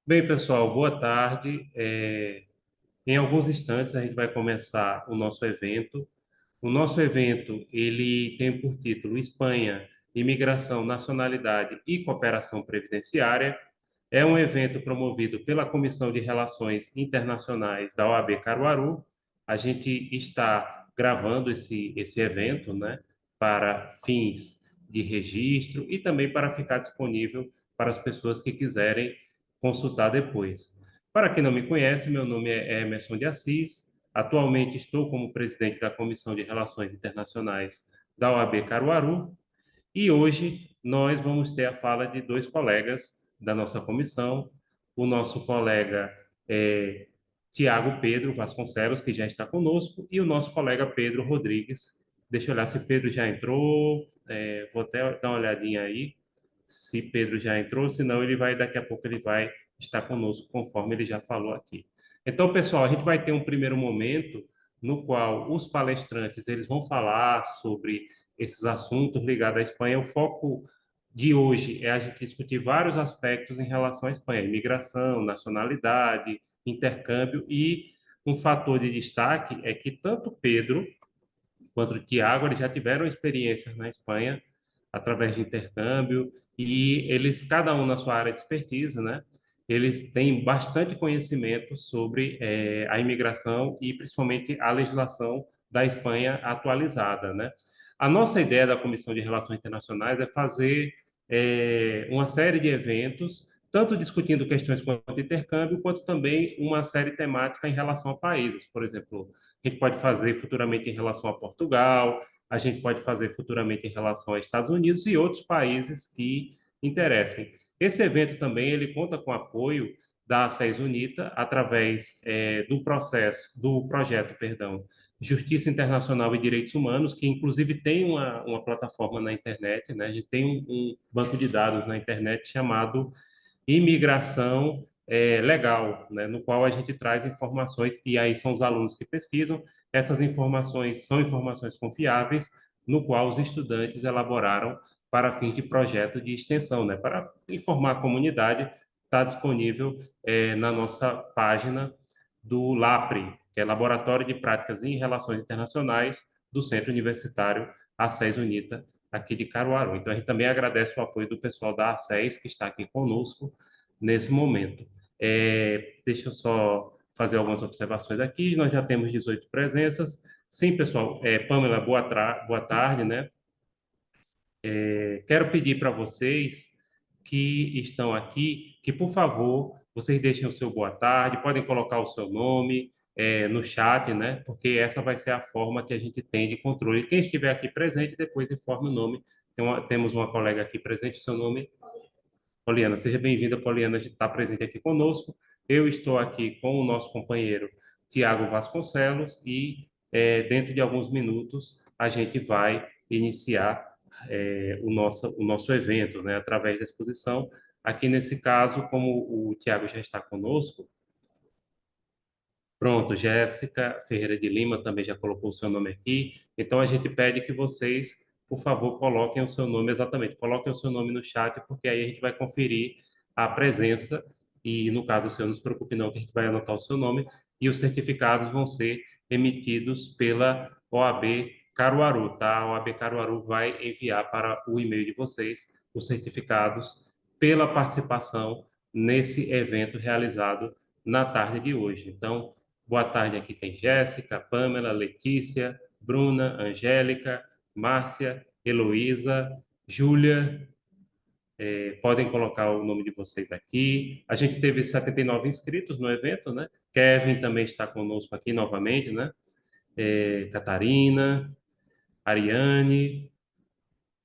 Bem, pessoal, boa tarde. Em alguns instantes a gente vai começar o nosso evento. O nosso evento, ele tem por título Espanha, Imigração, Nacionalidade e Cooperação Previdenciária. É um evento promovido pela Comissão de Relações Internacionais da OAB Caruaru. A gente está gravando esse evento, né, para fins de registro e também para ficar disponível para as pessoas que quiserem consultar depois. Para quem não me conhece, meu nome é Emerson de Assis. Atualmente estou como presidente da Comissão de Relações Internacionais da OAB Caruaru e hoje nós vamos ter a fala de dois colegas da nossa comissão, o nosso colega Tiago Pedro Vasconcelos, que já está conosco, e o nosso colega Pedro Rodrigues. Deixa eu olhar se Pedro já entrou, vou até dar uma olhadinha aí, se Pedro já entrou, senão daqui a pouco ele vai estar conosco, conforme ele já falou aqui. Então, pessoal, a gente vai ter um primeiro momento no qual os palestrantes eles vão falar sobre esses assuntos ligados à Espanha. O foco de hoje é a gente discutir vários aspectos em relação à Espanha: imigração, nacionalidade, intercâmbio, e um fator de destaque é que tanto Pedro quanto o Tiago eles já tiveram experiências na Espanha através de intercâmbio e eles, cada um na sua área de expertise, né? Eles têm bastante conhecimento sobre a imigração e principalmente a legislação da Espanha atualizada, né? A nossa ideia da Comissão de Relações Internacionais é fazer uma série de eventos, tanto discutindo questões quanto intercâmbio, quanto também uma série temática em relação a países. Por exemplo, a gente pode fazer futuramente em relação a Portugal, a gente pode fazer futuramente em relação a Estados Unidos e outros países que interessem. Esse evento também ele conta com o apoio da ACES UNITA através do projeto, perdão, Justiça Internacional e Direitos Humanos, que inclusive tem uma plataforma na internet, né? A gente tem um banco de dados na internet chamado Imigração Legal, né? No qual a gente traz informações, e aí são os alunos que pesquisam, essas informações são informações confiáveis, no qual os estudantes elaboraram para fins de projeto de extensão, né? Para informar a comunidade, está disponível na nossa página do LAPRE, que é Laboratório de Práticas em Relações Internacionais do Centro Universitário ACES UNITA, aqui de Caruaru. Então, a gente também agradece o apoio do pessoal da ACES, que está aqui conosco nesse momento. Deixa eu só fazer algumas observações aqui. Nós já temos 18 presenças. Sim, pessoal. Pamela, boa tarde, né? Quero pedir para vocês que estão aqui que, por favor, vocês deixem o seu boa tarde, podem colocar o seu nome no chat, né? Porque essa vai ser a forma que a gente tem de controle. Quem estiver aqui presente, depois informe o nome. Temos uma colega aqui presente, o seu nome? Poliana, seja bem-vinda, Poliana, a gente está presente aqui conosco. Eu estou aqui com o nosso companheiro Tiago Vasconcelos e, dentro de alguns minutos, a gente vai iniciar o nosso evento, né, através da exposição. Aqui, nesse caso, como o Tiago já está conosco, pronto, Jéssica Ferreira de Lima também já colocou o seu nome aqui. Então, a gente pede que vocês, por favor, coloquem o seu nome exatamente. Coloquem o seu nome no chat, porque aí a gente vai conferir a presença. E, no caso, o senhor não se preocupe não, que a gente vai anotar o seu nome. E os certificados vão ser emitidos pela OAB Caruaru, tá? A OAB Caruaru vai enviar para o e-mail de vocês os certificados pela participação nesse evento realizado na tarde de hoje. Então, boa tarde, aqui tem Jéssica, Pamela, Letícia, Bruna, Angélica, Márcia, Heloísa, Júlia. Podem colocar o nome de vocês aqui. A gente teve 79 inscritos no evento, né? Kevin também está conosco aqui novamente, né? Catarina, Ariane.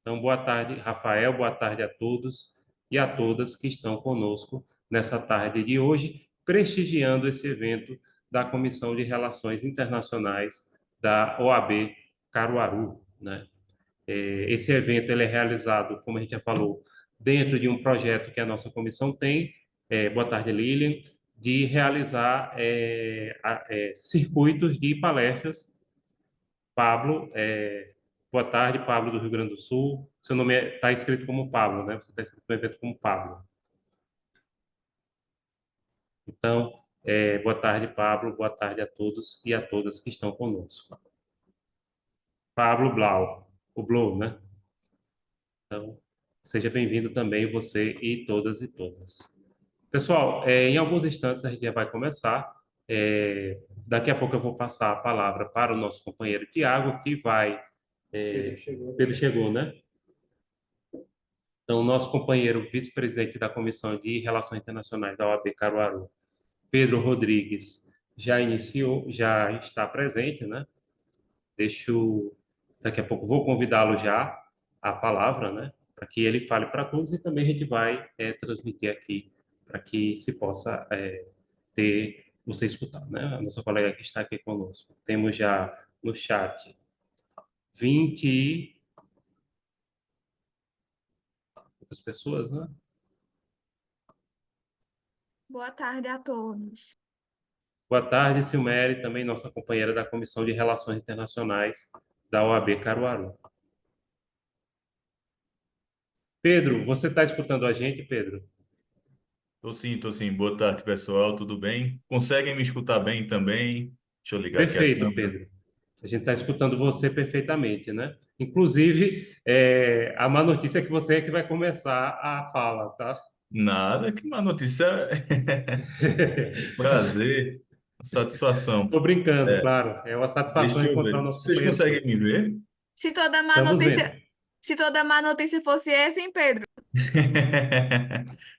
Então, boa tarde, Rafael, boa tarde a todos e a todas que estão conosco nessa tarde de hoje, prestigiando esse evento da Comissão de Relações Internacionais da OAB Caruaru, né? Esse evento ele é realizado, como a gente já falou, dentro de um projeto que a nossa comissão tem, boa tarde, Lilian, de realizar circuitos de palestras. Pablo, boa tarde, Pablo do Rio Grande do Sul. Seu nome está escrito como Pablo, né? Você está escrito no evento como Pablo. Então, boa tarde, Pablo, boa tarde a todos e a todas que estão conosco. Pablo Blau, o Blue, né? Então, seja bem-vindo também você e todas e todas. Pessoal, em alguns instantes a gente já vai começar. Daqui a pouco eu vou passar a palavra para o nosso companheiro Tiago, que vai. Pedro chegou, né? Então, o nosso companheiro vice-presidente da Comissão de Relações Internacionais da OAB Caruaru, Pedro Rodrigues, já iniciou, já está presente, né? Deixo, daqui a pouco vou convidá-lo já a palavra, né? Para que ele fale para todos e também a gente vai transmitir aqui para que se possa ter você escutar, né? A nossa colega que está aqui conosco. Temos já no chat 20 poucas pessoas, né? Boa tarde a todos. Boa tarde, Silmere, também nossa companheira da Comissão de Relações Internacionais da OAB Caruaru. Pedro, você está escutando a gente, Pedro? Tô sim, tô sim. Boa tarde, pessoal. Tudo bem? Conseguem me escutar bem também? Deixa eu ligar aqui a Perfeito, câmera. Pedro. A gente está escutando você perfeitamente, né? Inclusive, a má notícia é que você é que vai começar a fala, tá? Nada, que má notícia. Prazer, satisfação. Estou brincando, É, claro. É uma satisfação deixa eu encontrar o ver. nosso Vocês companheiro conseguem Pedro. me ver? Se toda má Estamos notícia, vendo. se toda má notícia fosse essa, hein, Pedro?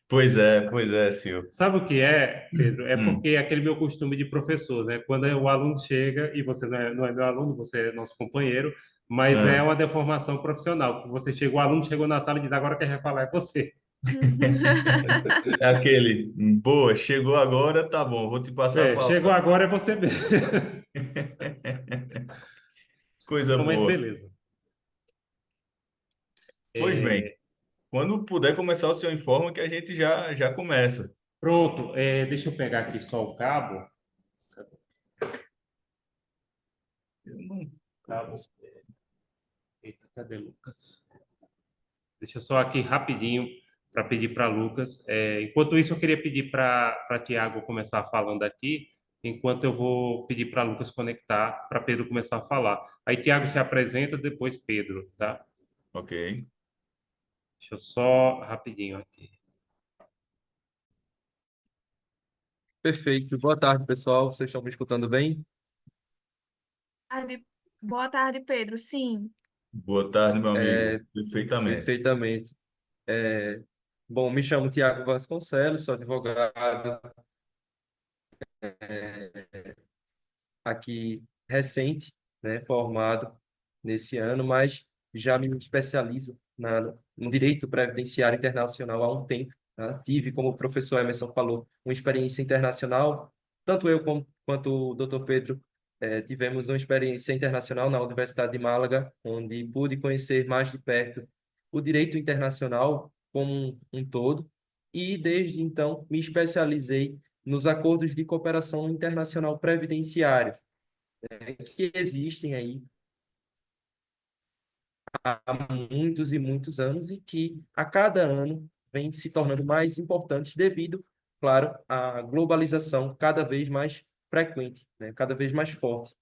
Pois é, Sil. Sabe o que é, Pedro? É Hum, porque é aquele meu costume de professor, né? Quando o aluno chega, e você não é meu aluno, você é nosso companheiro, mas é ah. uma deformação profissional. Você chegou, o aluno chegou na sala e diz, agora quem vai falar é você. É aquele. Boa, chegou agora, tá bom, vou te passar a Chegou palavra. agora é você mesmo. Coisa Então, mas boa. beleza. Pois bem, É, quando puder começar, o senhor informa que a gente já começa. pronto, deixa eu pegar aqui só o cabo. Eu não tô Cabo. cons- Eita, cadê Lucas? Deixa eu só aqui rapidinho para pedir para Lucas. Enquanto isso, eu queria pedir para Tiago começar falando aqui, enquanto eu vou pedir para Lucas conectar, para Pedro começar a falar. Aí Tiago se apresenta, depois Pedro, tá? Ok. Deixa eu só rapidinho aqui. Perfeito. Boa tarde, pessoal. Vocês estão me escutando bem? Boa tarde, Pedro. Sim. Boa tarde, meu amigo. É, Perfeitamente. perfeitamente. É, bom, me chamo Tiago Vasconcelos, sou advogado aqui recente, né, formado nesse ano, mas já me especializo no direito previdenciário internacional há um tempo. Tá? Tive, como o professor Emerson falou, uma experiência internacional. Tanto eu quanto o Dr. Pedro tivemos uma experiência internacional na Universidade de Málaga, onde pude conhecer mais de perto o direito internacional como um todo, e desde então me especializei nos acordos de cooperação internacional previdenciária, que existem aí há muitos e muitos anos e que a cada ano vem se tornando mais importantes devido, claro, à globalização cada vez mais frequente, né? Cada vez mais forte.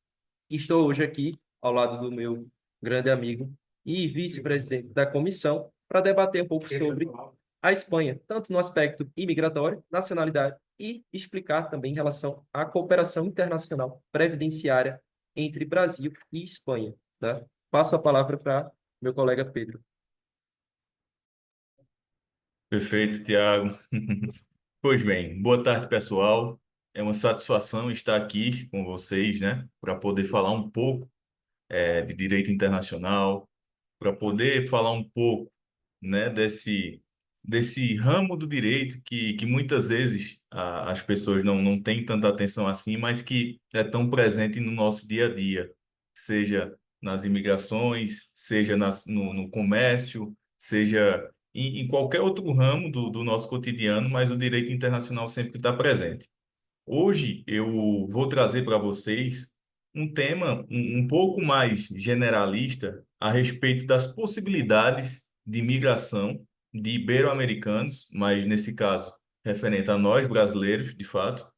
Estou hoje aqui ao lado do meu grande amigo e vice-presidente da comissão para debater um pouco sobre a Espanha, tanto no aspecto imigratório, nacionalidade e explicar também em relação à cooperação internacional previdenciária entre Brasil e Espanha, tá? Passo a palavra para meu colega Pedro. Perfeito, Tiago. Pois bem, boa tarde, pessoal. É uma satisfação estar aqui com vocês, né, para poder falar um pouco de direito internacional, para poder falar um pouco, né, desse ramo do direito que muitas vezes as pessoas não têm tanta atenção assim, mas que é tão presente no nosso dia a dia, seja nas imigrações, seja no comércio, seja em qualquer outro ramo do nosso cotidiano, mas o direito internacional sempre está presente. Hoje eu vou trazer para vocês um tema um pouco mais generalista a respeito das possibilidades de migração de ibero-americanos, mas nesse caso referente a nós brasileiros, de fato,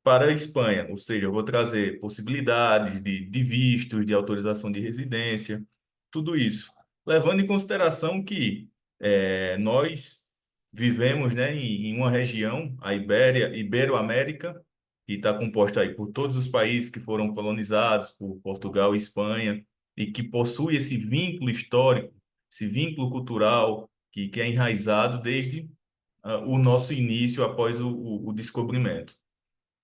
para a Espanha, ou seja, eu vou trazer possibilidades de vistos, de autorização de residência, tudo isso, levando em consideração que nós vivemos, né, em uma região, a Ibero-América, que está composta aí por todos os países que foram colonizados por Portugal e Espanha, e que possui esse vínculo histórico, esse vínculo cultural que é enraizado desde o nosso início após o descobrimento.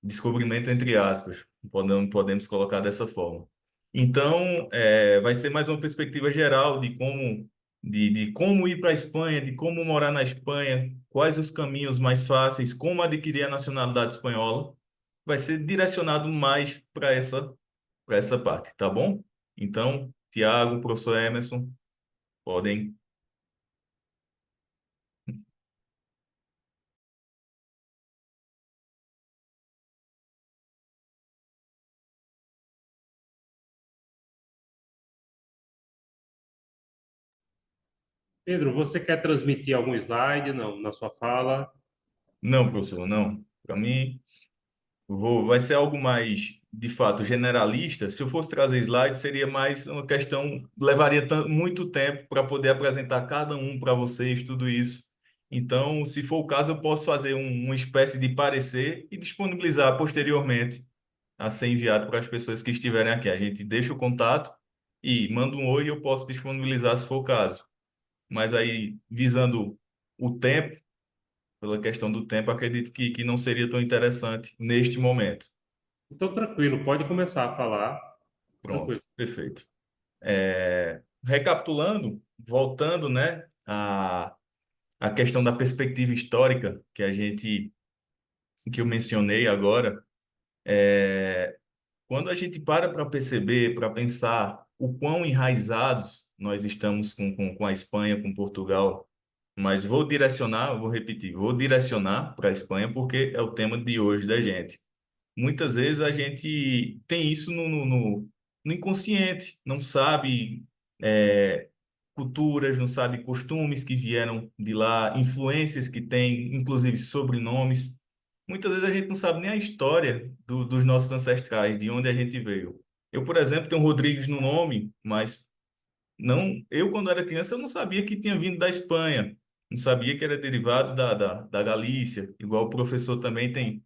Descobrimento entre aspas, podemos colocar dessa forma. Então, vai ser mais uma perspectiva geral de como ir para a Espanha, de como morar na Espanha, quais os caminhos mais fáceis, como adquirir a nacionalidade espanhola. Vai ser direcionado mais para essa parte, tá bom? Então, Tiago, professor Emerson, podem. Pedro, você quer transmitir algum slide não, na sua fala? Não, professor, não. Para mim, vai ser algo mais, de fato, generalista. Se eu fosse trazer slides, seria mais uma questão, levaria muito tempo para poder apresentar cada um para vocês, tudo isso. Então, se for o caso, eu posso fazer uma espécie de parecer e disponibilizar posteriormente a ser enviado para as pessoas que estiverem aqui. A gente deixa o contato e manda um oi e eu posso disponibilizar se for o caso. Mas aí, visando o tempo, pela questão do tempo, acredito que não seria tão interessante neste momento. Então, tranquilo, pode começar a falar. Pronto, Tranquilo. perfeito. Recapitulando, voltando, né, a questão da perspectiva histórica que eu mencionei agora, quando a gente para perceber, para pensar o quão enraizados nós estamos com a Espanha, com Portugal, mas vou repetir, vou direcionar para a Espanha porque é o tema de hoje da gente. Muitas vezes a gente tem isso no inconsciente, não sabe culturas, não sabe costumes que vieram de lá, influências que tem, inclusive sobrenomes. Muitas vezes a gente não sabe nem a história dos nossos ancestrais, de onde a gente veio. Eu, por exemplo, tenho Rodrigues no nome, mas não, eu quando era criança eu não sabia que tinha vindo da Espanha, não sabia que era derivado da Galícia, igual o professor também tem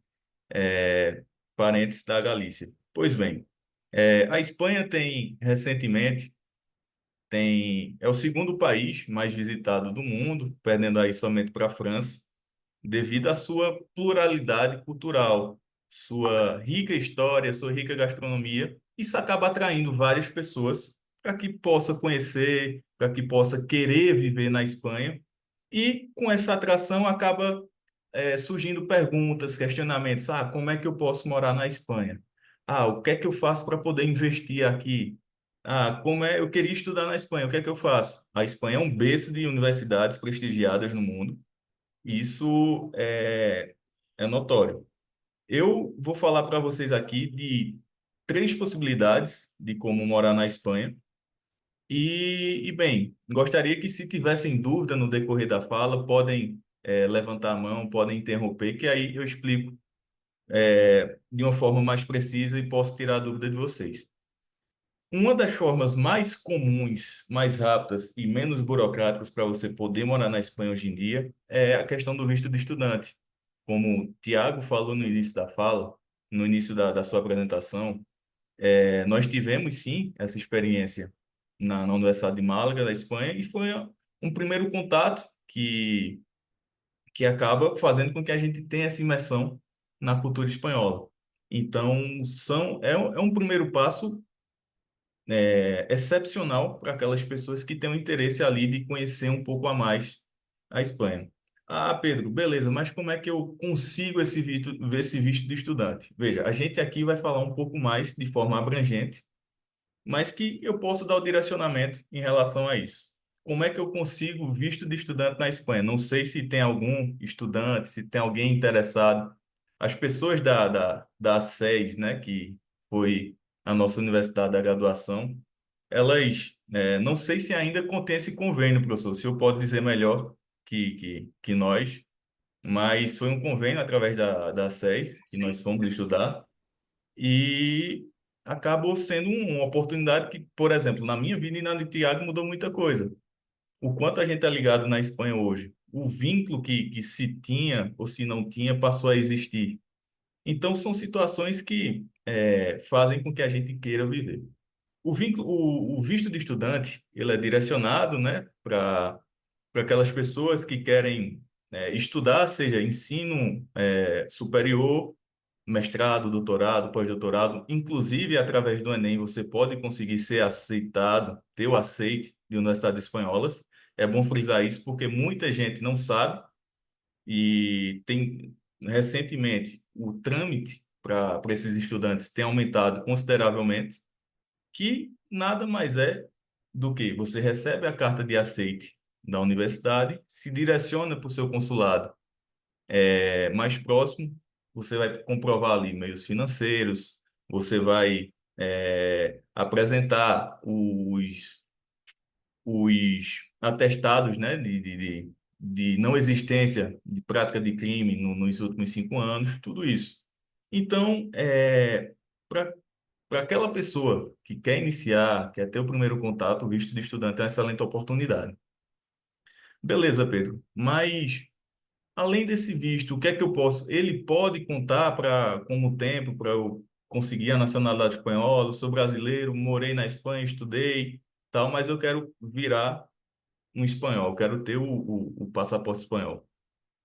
parentes da Galícia. Pois bem, a Espanha tem recentemente é o segundo país mais visitado do mundo, perdendo aí somente para a França, devido à sua pluralidade cultural, sua rica história, sua rica gastronomia. Isso acaba atraindo várias pessoas para que possa conhecer, para que possa querer viver na Espanha. E com essa atração acaba surgindo perguntas, questionamentos. Ah, como é que eu posso morar na Espanha? Ah, o que é que eu faço para poder investir aqui? Ah, eu queria estudar na Espanha, o que é que eu faço? A Espanha é um berço de universidades prestigiadas no mundo. Isso é notório. Eu vou falar para vocês aqui de três possibilidades de como morar na Espanha. Bem, gostaria que se tivessem dúvida no decorrer da fala, podem levantar a mão, podem interromper, que aí eu explico de uma forma mais precisa e posso tirar a dúvida de vocês. Uma das formas mais comuns, mais rápidas e menos burocráticas para você poder morar na Espanha hoje em dia é a questão do visto de estudante. Como o Tiago falou no início da fala, no início da sua apresentação, nós tivemos sim essa experiência na Universidade de Málaga, da Espanha, e foi um primeiro contato que acaba fazendo com que a gente tenha essa imersão na cultura espanhola. Então, é um primeiro passo excepcional para aquelas pessoas que têm o interesse ali de conhecer um pouco a mais a Espanha. Ah, Pedro, beleza, mas como é que eu consigo esse visto de estudante? Veja, a gente aqui vai falar um pouco mais de forma abrangente, mas que eu posso dar o direcionamento em relação a isso. Como é que eu consigo visto de estudante na Espanha? Não sei se tem algum estudante, se tem alguém interessado. As pessoas da SES, né, que foi a nossa universidade da graduação, elas, não sei se ainda contém esse convênio, professor, se eu posso dizer melhor que nós, mas foi um convênio através da SES que nós fomos estudar e acabou sendo uma oportunidade que, por exemplo, na minha vida e na de Tiago mudou muita coisa. O quanto a gente é ligado na Espanha hoje, o vínculo que se tinha ou se não tinha passou a existir. Então, são situações que fazem com que a gente queira viver. O visto de estudante, ele é direcionado, né, para aquelas pessoas que querem estudar, seja ensino superior, mestrado, doutorado, pós-doutorado, inclusive através do Enem você pode conseguir ser aceitado, ter o aceite de universidades espanholas. É bom frisar isso porque muita gente não sabe e tem recentemente o trâmite para esses estudantes tem aumentado consideravelmente, que nada mais é do que você recebe a carta de aceite da universidade, se direciona para o seu consulado mais próximo, você vai comprovar ali meios financeiros, você vai apresentar os atestados, né, de não existência de prática de crime nos últimos 5 anos, tudo isso. Então, para aquela pessoa que quer iniciar, quer ter o primeiro contato, o visto de estudante é uma excelente oportunidade. Beleza, Pedro, mas além desse visto, o que é que eu posso? Ele pode contar como tempo para eu conseguir a nacionalidade espanhola? Eu sou brasileiro, morei na Espanha, estudei, tal, mas eu quero virar um espanhol, quero ter o passaporte espanhol.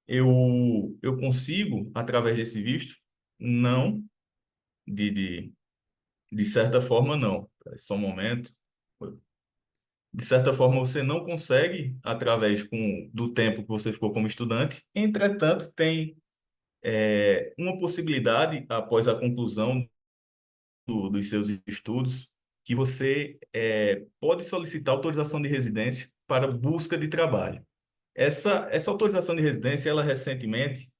Eu consigo, através desse visto? Não, de, de, de certa forma, não. Só um momento. De certa forma, você não consegue, através do tempo que você ficou como estudante. Entretanto, tem uma possibilidade, após a conclusão dos seus estudos, que você pode solicitar autorização de residência para busca de trabalho. Essa autorização de residência, ela recentemente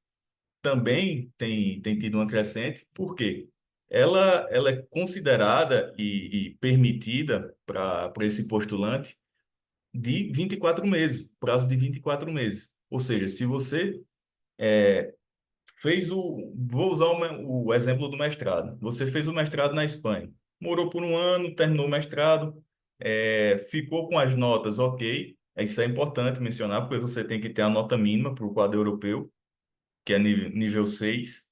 também tem tido uma crescente, por quê? Ela é considerada e permitida para esse postulante de 24 meses, prazo de 24 meses. Ou seja, se você vou usar o exemplo do mestrado. Você fez o mestrado na Espanha, morou por um ano, terminou o mestrado, ficou com as notas ok. Isso é importante mencionar, porque você tem que ter a nota mínima para o quadro europeu, que é nível 6.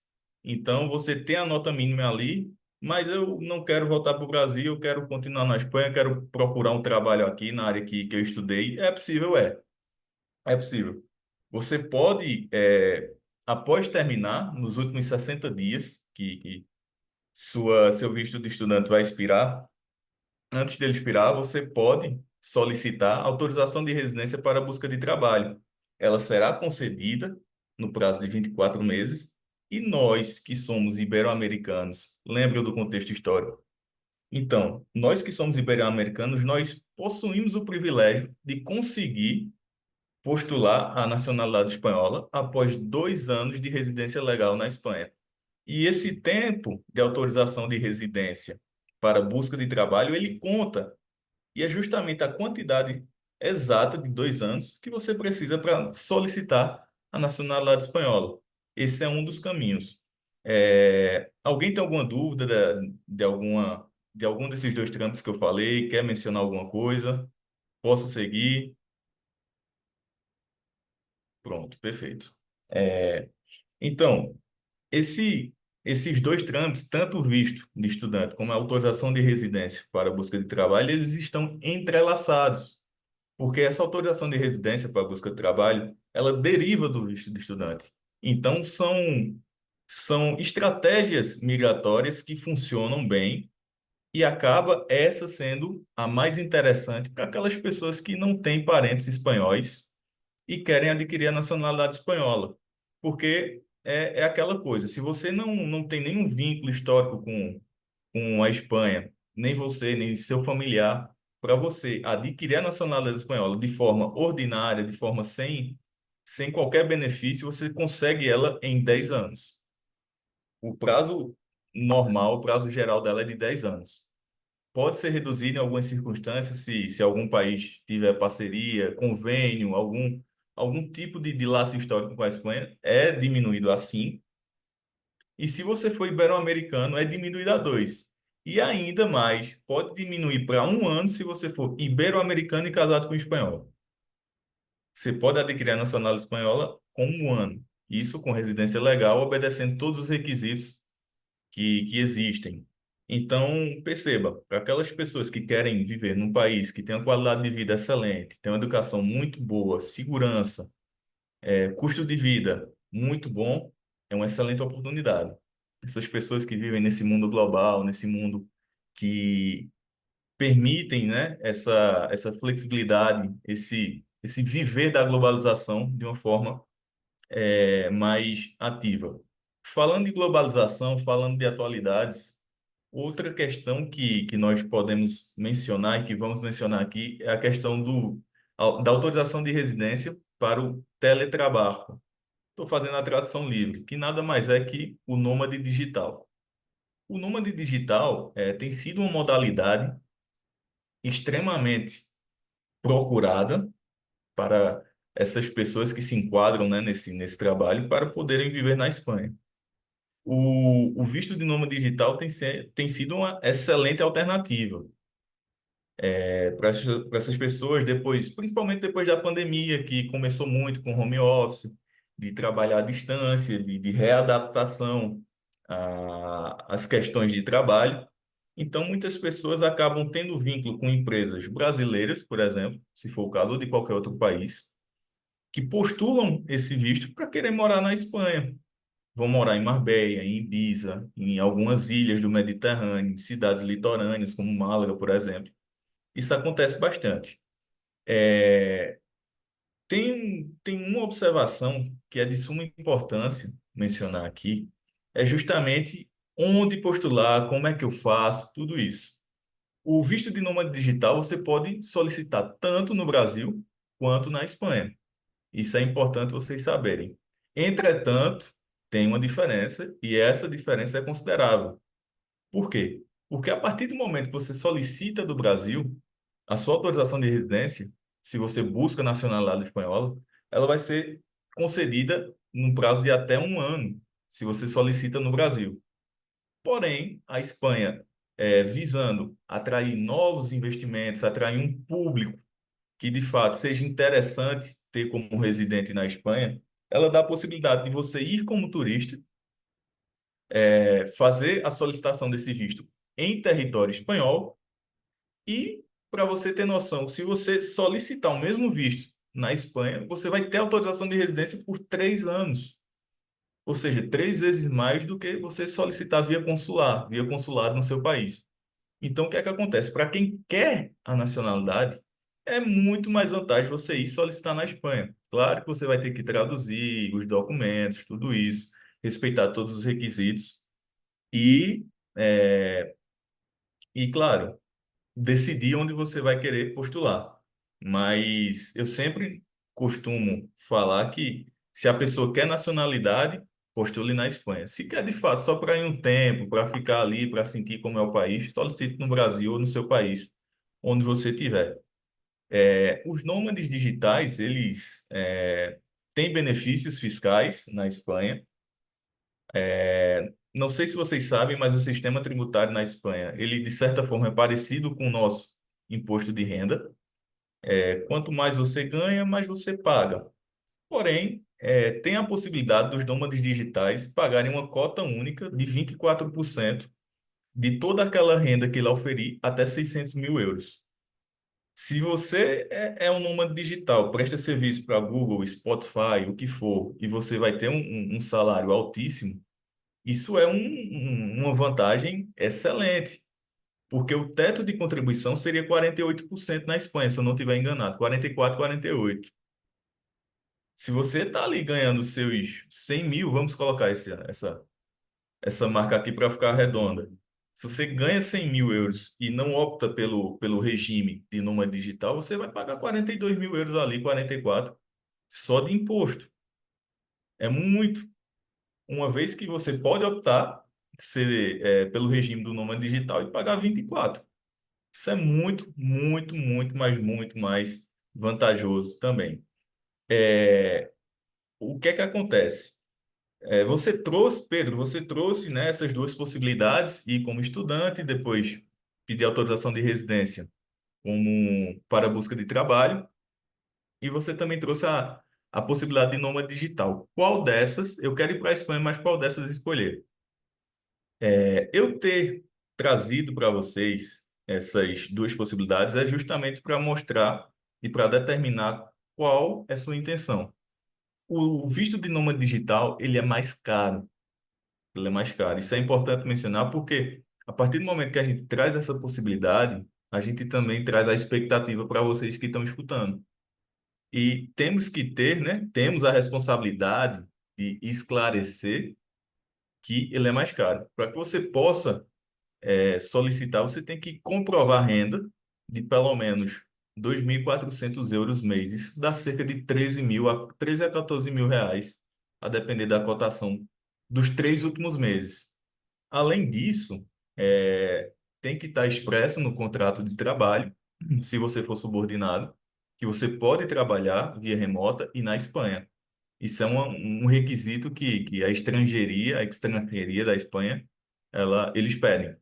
Então, você tem a nota mínima ali, mas eu não quero voltar para o Brasil, eu quero continuar na Espanha, quero procurar um trabalho aqui na área que eu estudei. É possível, é possível. Você pode, após terminar, nos últimos 60 dias, que seu visto de estudante vai expirar, antes dele expirar, você pode solicitar autorização de residência para a busca de trabalho. Ela será concedida no prazo de 24 meses, e nós, que somos ibero-americanos, lembra do contexto histórico? Então, nós que somos ibero-americanos, nós possuímos o privilégio de conseguir postular a nacionalidade espanhola após 2 anos de residência legal na Espanha. E esse tempo de autorização de residência para busca de trabalho, ele conta. E é justamente a quantidade exata de 2 anos que você precisa para solicitar a nacionalidade espanhola. Esse é um dos caminhos. Alguém tem alguma dúvida de algum desses dois trâmites que eu falei? Quer mencionar alguma coisa? Posso seguir? Pronto, perfeito. É, então, esses dois trâmites, tanto o visto de estudante como a autorização de residência para a busca de trabalho, eles estão entrelaçados, porque essa autorização de residência para a busca de trabalho, ela deriva do visto de estudante. Então, são estratégias migratórias que funcionam bem e acaba essa sendo a mais interessante para aquelas pessoas que não têm parentes espanhóis e querem adquirir a nacionalidade espanhola. Porque é aquela coisa, se você não tem nenhum vínculo histórico com a Espanha, nem você, nem seu familiar, para você adquirir a nacionalidade espanhola de forma ordinária, de forma sem qualquer benefício, você consegue ela em 10 anos. O prazo normal, o prazo geral dela é de 10 anos. Pode ser reduzido em algumas circunstâncias, se algum país tiver parceria, convênio, algum tipo de laço histórico com a Espanha, é diminuído a 5. E se você for ibero-americano, é diminuído a 2. E ainda mais, pode diminuir para 1 ano se você for ibero-americano e casado com espanhol. Você pode adquirir a nacionalidade espanhola com 1 ano. Isso com residência legal, obedecendo todos os requisitos que existem. Então, perceba, para aquelas pessoas que querem viver num país que tem uma qualidade de vida excelente, tem uma educação muito boa, segurança, custo de vida muito bom, é uma excelente oportunidade. Essas pessoas que vivem nesse mundo global, nesse mundo que permitem, né, essa flexibilidade, esse viver da globalização de uma forma mais ativa. Falando de globalização, falando de atualidades, outra questão que nós podemos mencionar e que vamos mencionar aqui é a questão da autorização de residência para o teletrabalho. Estou fazendo a tradução livre, que nada mais é que o nômade digital. O nômade digital tem sido uma modalidade extremamente procurada para essas pessoas que se enquadram, né, nesse trabalho para poderem viver na Espanha. O visto de nômade digital tem sido uma excelente alternativa para essas pessoas depois, principalmente depois da pandemia, que começou muito com home office, de trabalhar à distância, de readaptação às questões de trabalho. Então, muitas pessoas acabam tendo vínculo com empresas brasileiras, por exemplo, se for o caso, ou de qualquer outro país, que postulam esse visto para querer morar na Espanha. Vão morar em Marbella, em Ibiza, em algumas ilhas do Mediterrâneo, em cidades litorâneas, como Málaga, por exemplo. Isso acontece bastante. Tem uma observação que é de suma importância mencionar aqui, é justamente onde postular, como é que eu faço, tudo isso. O visto de nômade digital você pode solicitar tanto no Brasil quanto na Espanha. Isso é importante vocês saberem. Entretanto, tem uma diferença e essa diferença é considerável. Por quê? Porque a partir do momento que você solicita do Brasil, a sua autorização de residência, se você busca nacionalidade espanhola, ela vai ser concedida num prazo de até 1 ano, se você solicita no Brasil. Porém, a Espanha, visando atrair novos investimentos, atrair um público que de fato seja interessante ter como residente na Espanha, ela dá a possibilidade de você ir como turista, fazer a solicitação desse visto em território espanhol e, para você ter noção, se você solicitar o mesmo visto na Espanha, você vai ter autorização de residência por 3 anos. Ou seja, 3 vezes mais do que você solicitar via consulado no seu país. Então, o que é que acontece? Para quem quer a nacionalidade, é muito mais vantagem você ir solicitar na Espanha. Claro que você vai ter que traduzir os documentos, tudo isso, respeitar todos os requisitos e, é, claro, decidir onde você vai querer postular. Mas eu sempre costumo falar que se a pessoa quer nacionalidade, postule na Espanha. Se quer de fato só para ir um tempo, para ficar ali, para sentir como é o país, solicite no Brasil ou no seu país, onde você estiver. Os nômades digitais, eles têm benefícios fiscais na Espanha. Não sei se vocês sabem, mas o sistema tributário na Espanha, ele de certa forma é parecido com o nosso imposto de renda. Quanto mais você ganha, mais você paga. Porém, tem a possibilidade dos nômades digitais pagarem uma cota única de 24% de toda aquela renda que ele oferir até 600 mil euros. Se você é um nômade digital, presta serviço para Google, Spotify, o que for, e você vai ter um salário altíssimo, isso é uma vantagem excelente, porque o teto de contribuição seria 48% na Espanha, se eu não estiver enganado, 44, 48. Se você está ali ganhando seus 100 mil, vamos colocar essa marca aqui para ficar redonda. Se você ganha 100 mil euros e não opta pelo regime de nômade digital, você vai pagar 42 mil euros ali, 44, só de imposto. É muito. Uma vez que você pode optar pelo regime do nômade digital e pagar 24. Isso é muito, muito, muito mais vantajoso também. É, o que é que acontece? Você trouxe, Pedro, você trouxe, né, essas duas possibilidades, ir como estudante e depois pedir autorização de residência como para a busca de trabalho, e você também trouxe a possibilidade de nômade digital. Qual dessas, eu quero ir para a Espanha, mas qual dessas escolher? Eu ter trazido para vocês essas duas possibilidades é justamente para mostrar e para determinar qual é sua intenção. O visto de nômade digital, ele é mais caro. Ele é mais caro. Isso é importante mencionar porque a partir do momento que a gente traz essa possibilidade, a gente também traz a expectativa para vocês que estão escutando. E temos que ter, né? Temos a responsabilidade de esclarecer que ele é mais caro. Para que você possa solicitar, você tem que comprovar renda de pelo menos 2.400 euros mês. Isso dá cerca de 13 a 14 mil reais, a depender da cotação dos 3 últimos meses. Além disso, tem que estar expresso no contrato de trabalho, se você for subordinado, que você pode trabalhar via remota e na Espanha. Isso é um requisito que a extranjeria da Espanha, eles pedem.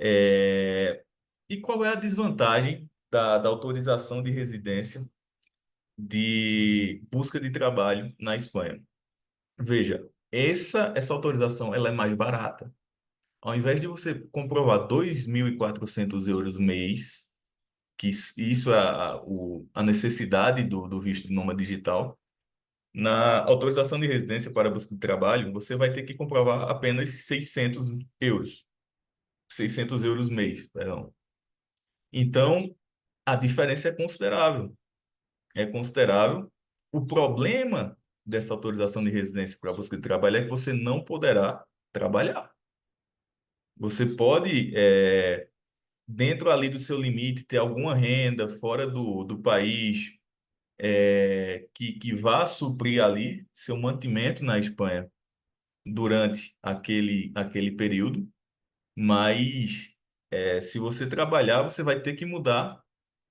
É, E qual é a desvantagem da autorização de residência de busca de trabalho na Espanha? Veja, essa autorização ela é mais barata. Ao invés de você comprovar 2.400 euros mês, que isso é a necessidade do visto nômade digital, na autorização de residência para busca de trabalho, você vai ter que comprovar apenas 600 euros. 600 euros mês, perdão. Então, a diferença é considerável. É considerável. O problema dessa autorização de residência para busca de trabalho é que você não poderá trabalhar. Você pode, dentro ali do seu limite, ter alguma renda fora do país, que vá suprir ali seu mantimento na Espanha durante aquele período, mas se você trabalhar, você vai ter que mudar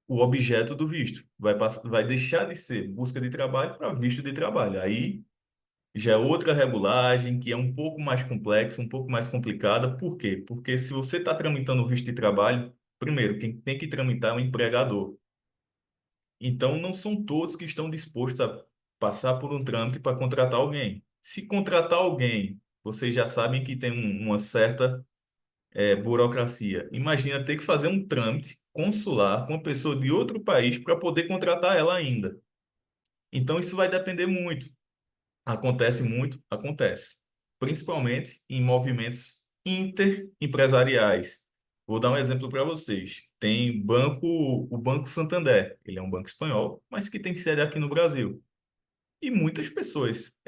o objeto do visto. Vai deixar de ser busca de trabalho para visto de trabalho. Aí já é outra regulagem que é um pouco mais complexa, um pouco mais complicada. Por quê? Porque se você está tramitando o visto de trabalho, primeiro, quem tem que tramitar é o empregador. Então, não são todos que estão dispostos a passar por um trâmite para contratar alguém. Se contratar alguém, vocês já sabem que tem uma certa burocracia. Imagina ter que fazer um trâmite consular com uma pessoa de outro país para poder contratar ela ainda. Então, isso vai depender muito. Acontece muito? Acontece. Principalmente em movimentos interempresariais. Vou dar um exemplo para vocês. Tem o Banco Santander. Ele é um banco espanhol, mas que tem sede aqui no Brasil. E muitas pessoas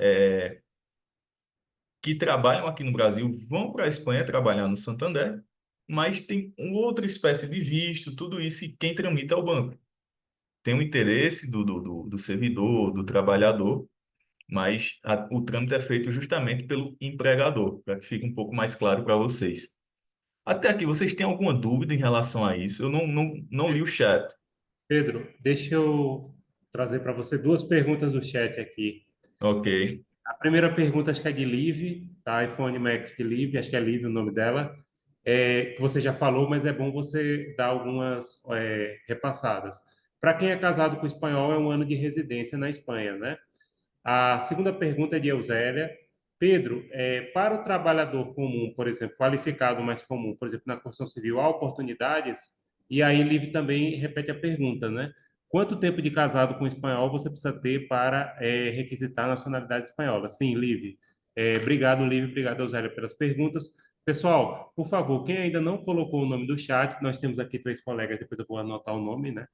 que trabalham aqui no Brasil vão para a Espanha trabalhar no Santander, mas tem uma outra espécie de visto, tudo isso, e quem tramita é o banco. Tem o interesse do servidor, do trabalhador, mas o trâmite é feito justamente pelo empregador, para que fique um pouco mais claro para vocês. Até aqui, vocês têm alguma dúvida em relação a isso? Eu não li o chat. Pedro, deixa eu trazer para você duas perguntas do chat aqui. Ok. A primeira pergunta, acho que é de Liv, tá? iPhone Max de Liv, acho que é Liv o nome dela, que você já falou, mas é bom você dar algumas repassadas. Para quem é casado com espanhol, é um ano de residência na Espanha, né? A segunda pergunta é de Eusélia. Pedro, para o trabalhador comum, por exemplo, qualificado mais comum, por exemplo, na construção civil, há oportunidades? E aí, Liv também repete a pergunta, né? Quanto tempo de casado com espanhol você precisa ter para requisitar a nacionalidade espanhola? Sim, Liv. Obrigado, Liv. Obrigado, Eusélia, pelas perguntas. Pessoal, por favor, quem ainda não colocou o nome do chat, nós temos aqui três colegas, depois eu vou anotar o nome, né?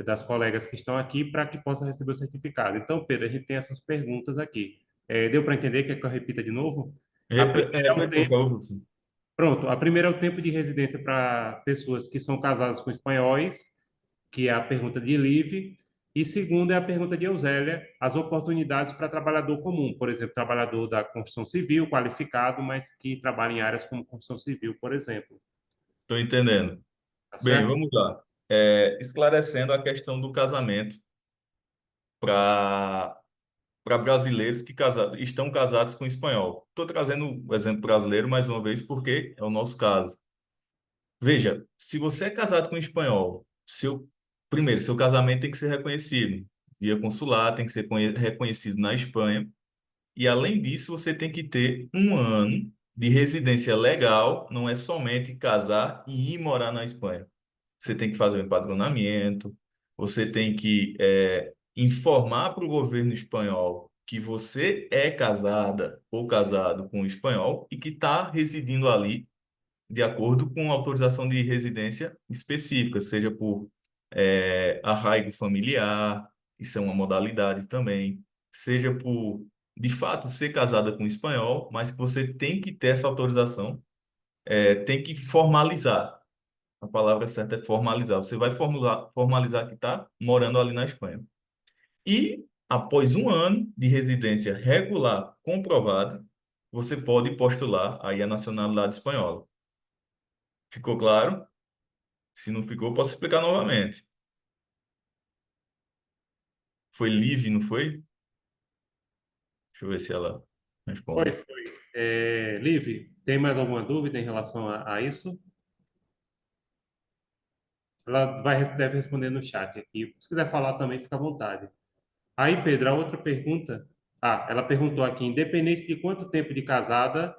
Das colegas que estão aqui para que possa receber o certificado. Então, Pedro, a gente tem essas perguntas aqui. Deu para entender? Quer que eu repita de novo? A primeira é o Repete, por tempo. favor, professor. Pronto, a primeira é o tempo de residência para pessoas que são casadas com espanhóis, que é a pergunta de Liv. E segunda é a pergunta de Eusélia, as oportunidades para trabalhador comum, por exemplo, trabalhador da construção civil, qualificado, mas que trabalha em áreas como construção civil, por exemplo. Estou entendendo. Tá Bem, certo? vamos lá. Esclarecendo a questão do casamento para brasileiros que estão casados com espanhol. Estou trazendo o exemplo brasileiro mais uma vez porque é o nosso caso. Veja, se você é casado com espanhol, primeiro, seu casamento tem que ser reconhecido via consular, tem que ser reconhecido na Espanha. E, além disso, você tem que ter um ano de residência legal, não é somente casar e ir morar na Espanha. Você tem que fazer um empadronamento, você tem que informar para o governo espanhol que você é casada ou casado com um espanhol e que está residindo ali de acordo com autorização de residência específica, seja por arraigo familiar, isso é uma modalidade também, seja por, de fato, ser casada com um espanhol, mas que você tem que ter essa autorização, tem que formalizar. A palavra certa é formalizar. Você vai formalizar que está morando ali na Espanha. E, após um ano de residência regular comprovada, você pode postular aí a nacionalidade espanhola. Ficou claro? Se não ficou, posso explicar novamente. Foi Liv, não foi? Deixa eu ver se ela Foi, responde. foi. Liv, tem mais alguma dúvida em relação a isso? Ela deve responder no chat aqui. Se quiser falar também, fica à vontade. Aí, Pedro, a outra pergunta. Ah, ela perguntou aqui, independente de quanto tempo de casada.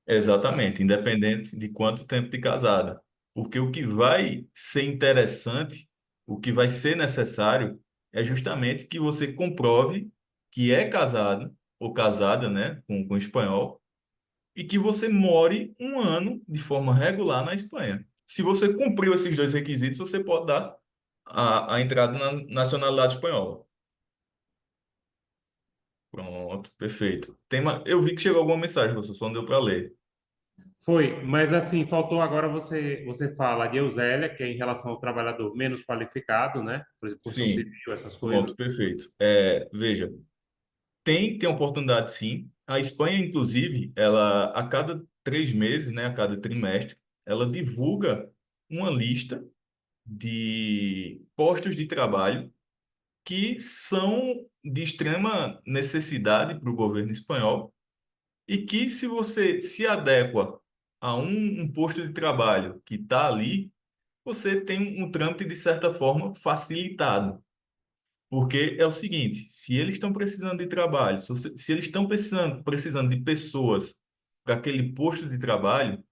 Exatamente, independente de quanto tempo de casada. Porque o que vai ser interessante, o que vai ser necessário, é justamente que você comprove que é casado ou casada, né, com espanhol, e que você more um ano de forma regular na Espanha. Se você cumpriu esses dois requisitos, você pode dar a entrada na nacionalidade espanhola. Pronto, perfeito. Eu vi que chegou alguma mensagem, você só não deu para ler. Foi, mas assim, faltou agora você fala de Eusélia, que é em relação ao trabalhador menos qualificado, né? Por exemplo, construção Sim, civil, essas pronto, coisas. perfeito. Veja, tem oportunidade sim. A Espanha, inclusive, ela a cada 3 meses, né, a cada trimestre, ela divulga uma lista de postos de trabalho que são de extrema necessidade para o governo espanhol e que, se você se adequa a um posto de trabalho que está ali, você tem um trâmite, de certa forma, facilitado. Porque é o seguinte, se eles estão precisando de trabalho, se eles estão precisando de pessoas para aquele posto de trabalho,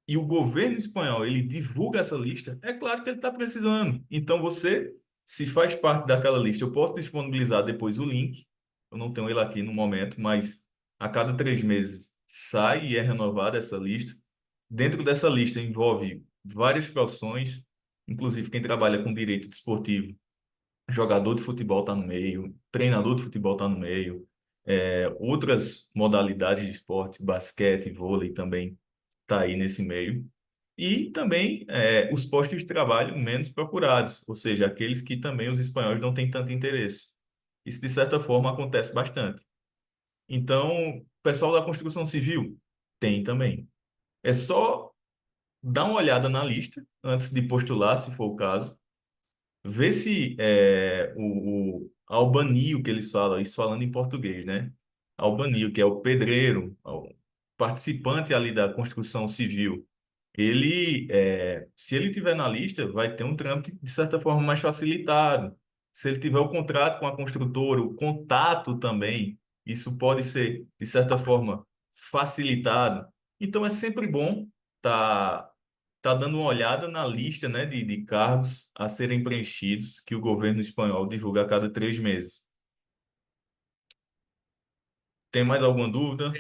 e o governo espanhol ele divulga essa lista, é claro que ele está precisando. Então você, se faz parte daquela lista, eu posso disponibilizar depois o link. Eu não tenho ele aqui no momento, mas a cada 3 meses sai e é renovada essa lista. Dentro dessa lista envolve várias profissões, inclusive quem trabalha com direito desportivo, jogador de futebol está no meio, treinador de futebol está no meio, outras modalidades de esporte, basquete, vôlei também está aí nesse meio. E também os postos de trabalho menos procurados, ou seja, aqueles que também os espanhóis não têm tanto interesse. Isso, de certa forma, acontece bastante. Então, o pessoal da construção civil tem também. É só dar uma olhada na lista antes de postular, se for o caso, ver se o albanil que eles falam, isso falando em português, né? Albanil, que é o pedreiro, o participante ali da construção civil, se ele tiver na lista, vai ter um trâmite de certa forma mais facilitado. Se ele tiver o contrato com a construtora, o contato também, isso pode ser, de certa forma, facilitado. Então é sempre bom estar dando uma olhada na lista, né, de cargos a serem preenchidos que o governo espanhol divulga a cada 3 meses. Tem mais alguma dúvida?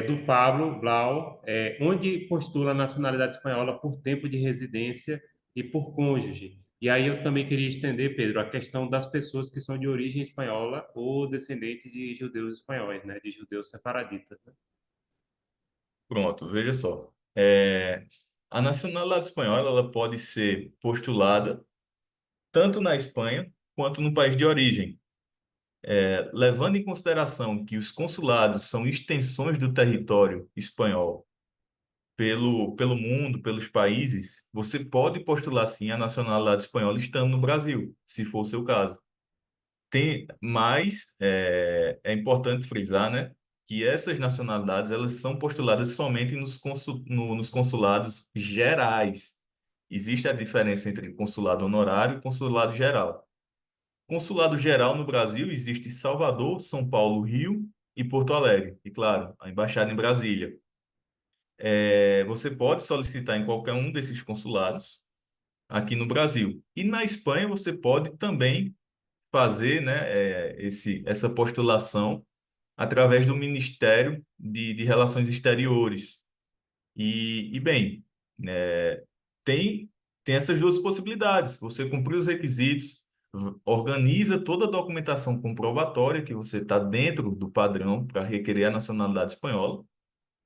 Do Pablo Blau, onde postula a nacionalidade espanhola por tempo de residência e por cônjuge. E aí eu também queria estender, Pedro, a questão das pessoas que são de origem espanhola ou descendente de judeus espanhóis, né, de judeus sefaraditas, né? Pronto, veja só. A nacionalidade espanhola ela pode ser postulada tanto na Espanha quanto no país de origem. Levando em consideração que os consulados são extensões do território espanhol pelo mundo, pelos países, você pode postular sim a nacionalidade espanhola estando no Brasil, se for o seu caso. Mas é importante frisar, né, que essas nacionalidades elas são postuladas somente nos consulados gerais. Existe a diferença entre consulado honorário e consulado geral. Consulado geral no Brasil existe em Salvador, São Paulo, Rio e Porto Alegre. E, claro, a embaixada em Brasília. Você pode solicitar em qualquer um desses consulados aqui no Brasil. E na Espanha você pode também fazer, né, essa postulação através do Ministério de Relações Exteriores. Bem, é, tem, tem essas duas possibilidades. Você cumprir os requisitos, organiza toda a documentação comprobatória que você está dentro do padrão para requerer a nacionalidade espanhola,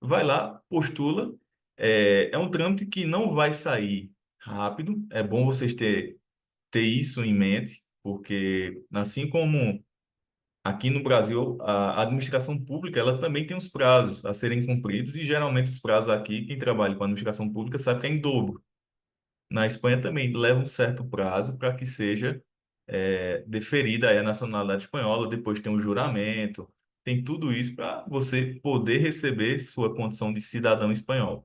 vai lá, postula. É um trâmite que não vai sair rápido. É bom vocês ter isso em mente, porque assim como aqui no Brasil, a administração pública, ela também tem os prazos a serem cumpridos e geralmente os prazos aqui, quem trabalha com a administração pública sabe que é em dobro. Na Espanha também leva um certo prazo para que seja deferida aí a nacionalidade espanhola, depois tem o juramento, tem tudo isso para você poder receber sua condição de cidadão espanhol.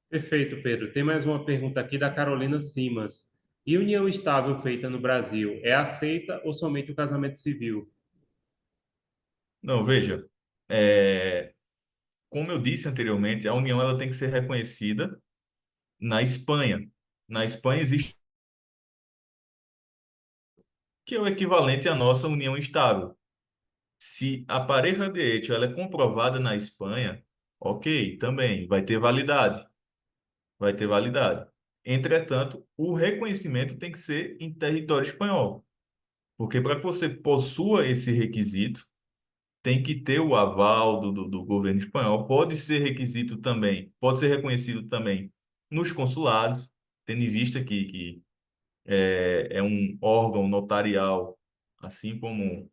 Perfeito, Pedro. Tem mais uma pergunta aqui da Carolina Simas. E união estável feita no Brasil é aceita ou somente o casamento civil? Não, veja, é, como eu disse anteriormente, a união ela tem que ser reconhecida na Espanha. Na Espanha existe que é o equivalente à nossa união estável. Se a pareja de hecho ela é comprovada na Espanha, ok, também vai ter validade, vai ter validade. Entretanto, o reconhecimento tem que ser em território espanhol, porque para que você possua esse requisito, tem que ter o aval do governo espanhol. Pode ser requisito também, pode ser reconhecido também nos consulados, tendo em vista que é um órgão notarial, assim como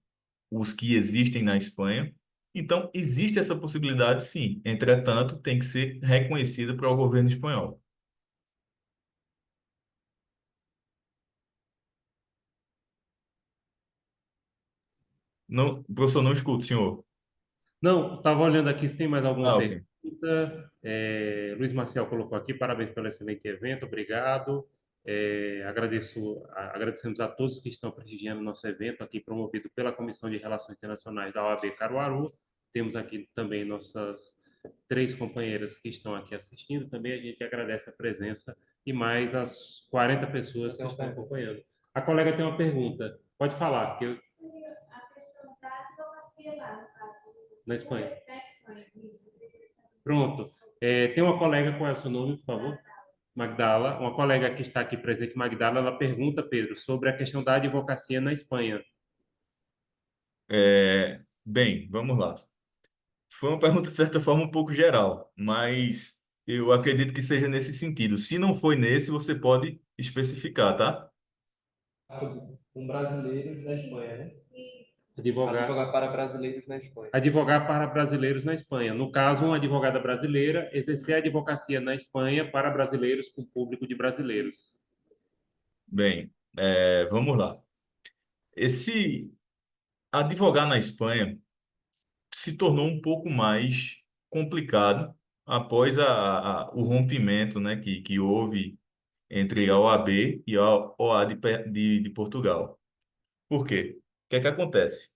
os que existem na Espanha. Então, existe essa possibilidade, sim. Entretanto, tem que ser reconhecida para o governo espanhol. Não, professor, não escuto, senhor. Não, estava olhando aqui se tem mais alguma Ah, ok. pergunta. Luiz Marcel colocou aqui, parabéns pelo excelente evento, obrigado. Agradecemos a todos que estão prestigiando o nosso evento, aqui promovido pela Comissão de Relações Internacionais da OAB Caruaru. Temos aqui também nossas três companheiras que estão aqui assistindo. Também a gente agradece a presença e mais as 40 pessoas que estão acompanhando. A colega tem uma pergunta. Pode falar, porque eu... A questão da advocacia lá, no caso. Na Espanha. Na Espanha, isso. Pronto. Tem uma colega, qual é o seu nome, por favor? Magdala. Uma colega que está aqui presente, Magdala, ela pergunta, Pedro, sobre a questão da advocacia na Espanha. Bem, vamos lá. Foi uma pergunta, de certa forma, um pouco geral, mas eu acredito que seja nesse sentido. Se não foi nesse, você pode especificar, tá? Com brasileiros na Espanha, né? Advogar, Advogar para brasileiros na Espanha. advogar para brasileiros na Espanha. No caso, uma advogada brasileira exercer a advocacia na Espanha para brasileiros com público de brasileiros. Bem, vamos lá. Esse advogar na Espanha se tornou um pouco mais complicado após o rompimento, né, que houve entre a OAB e a OA de Portugal. Por quê? O que é que acontece?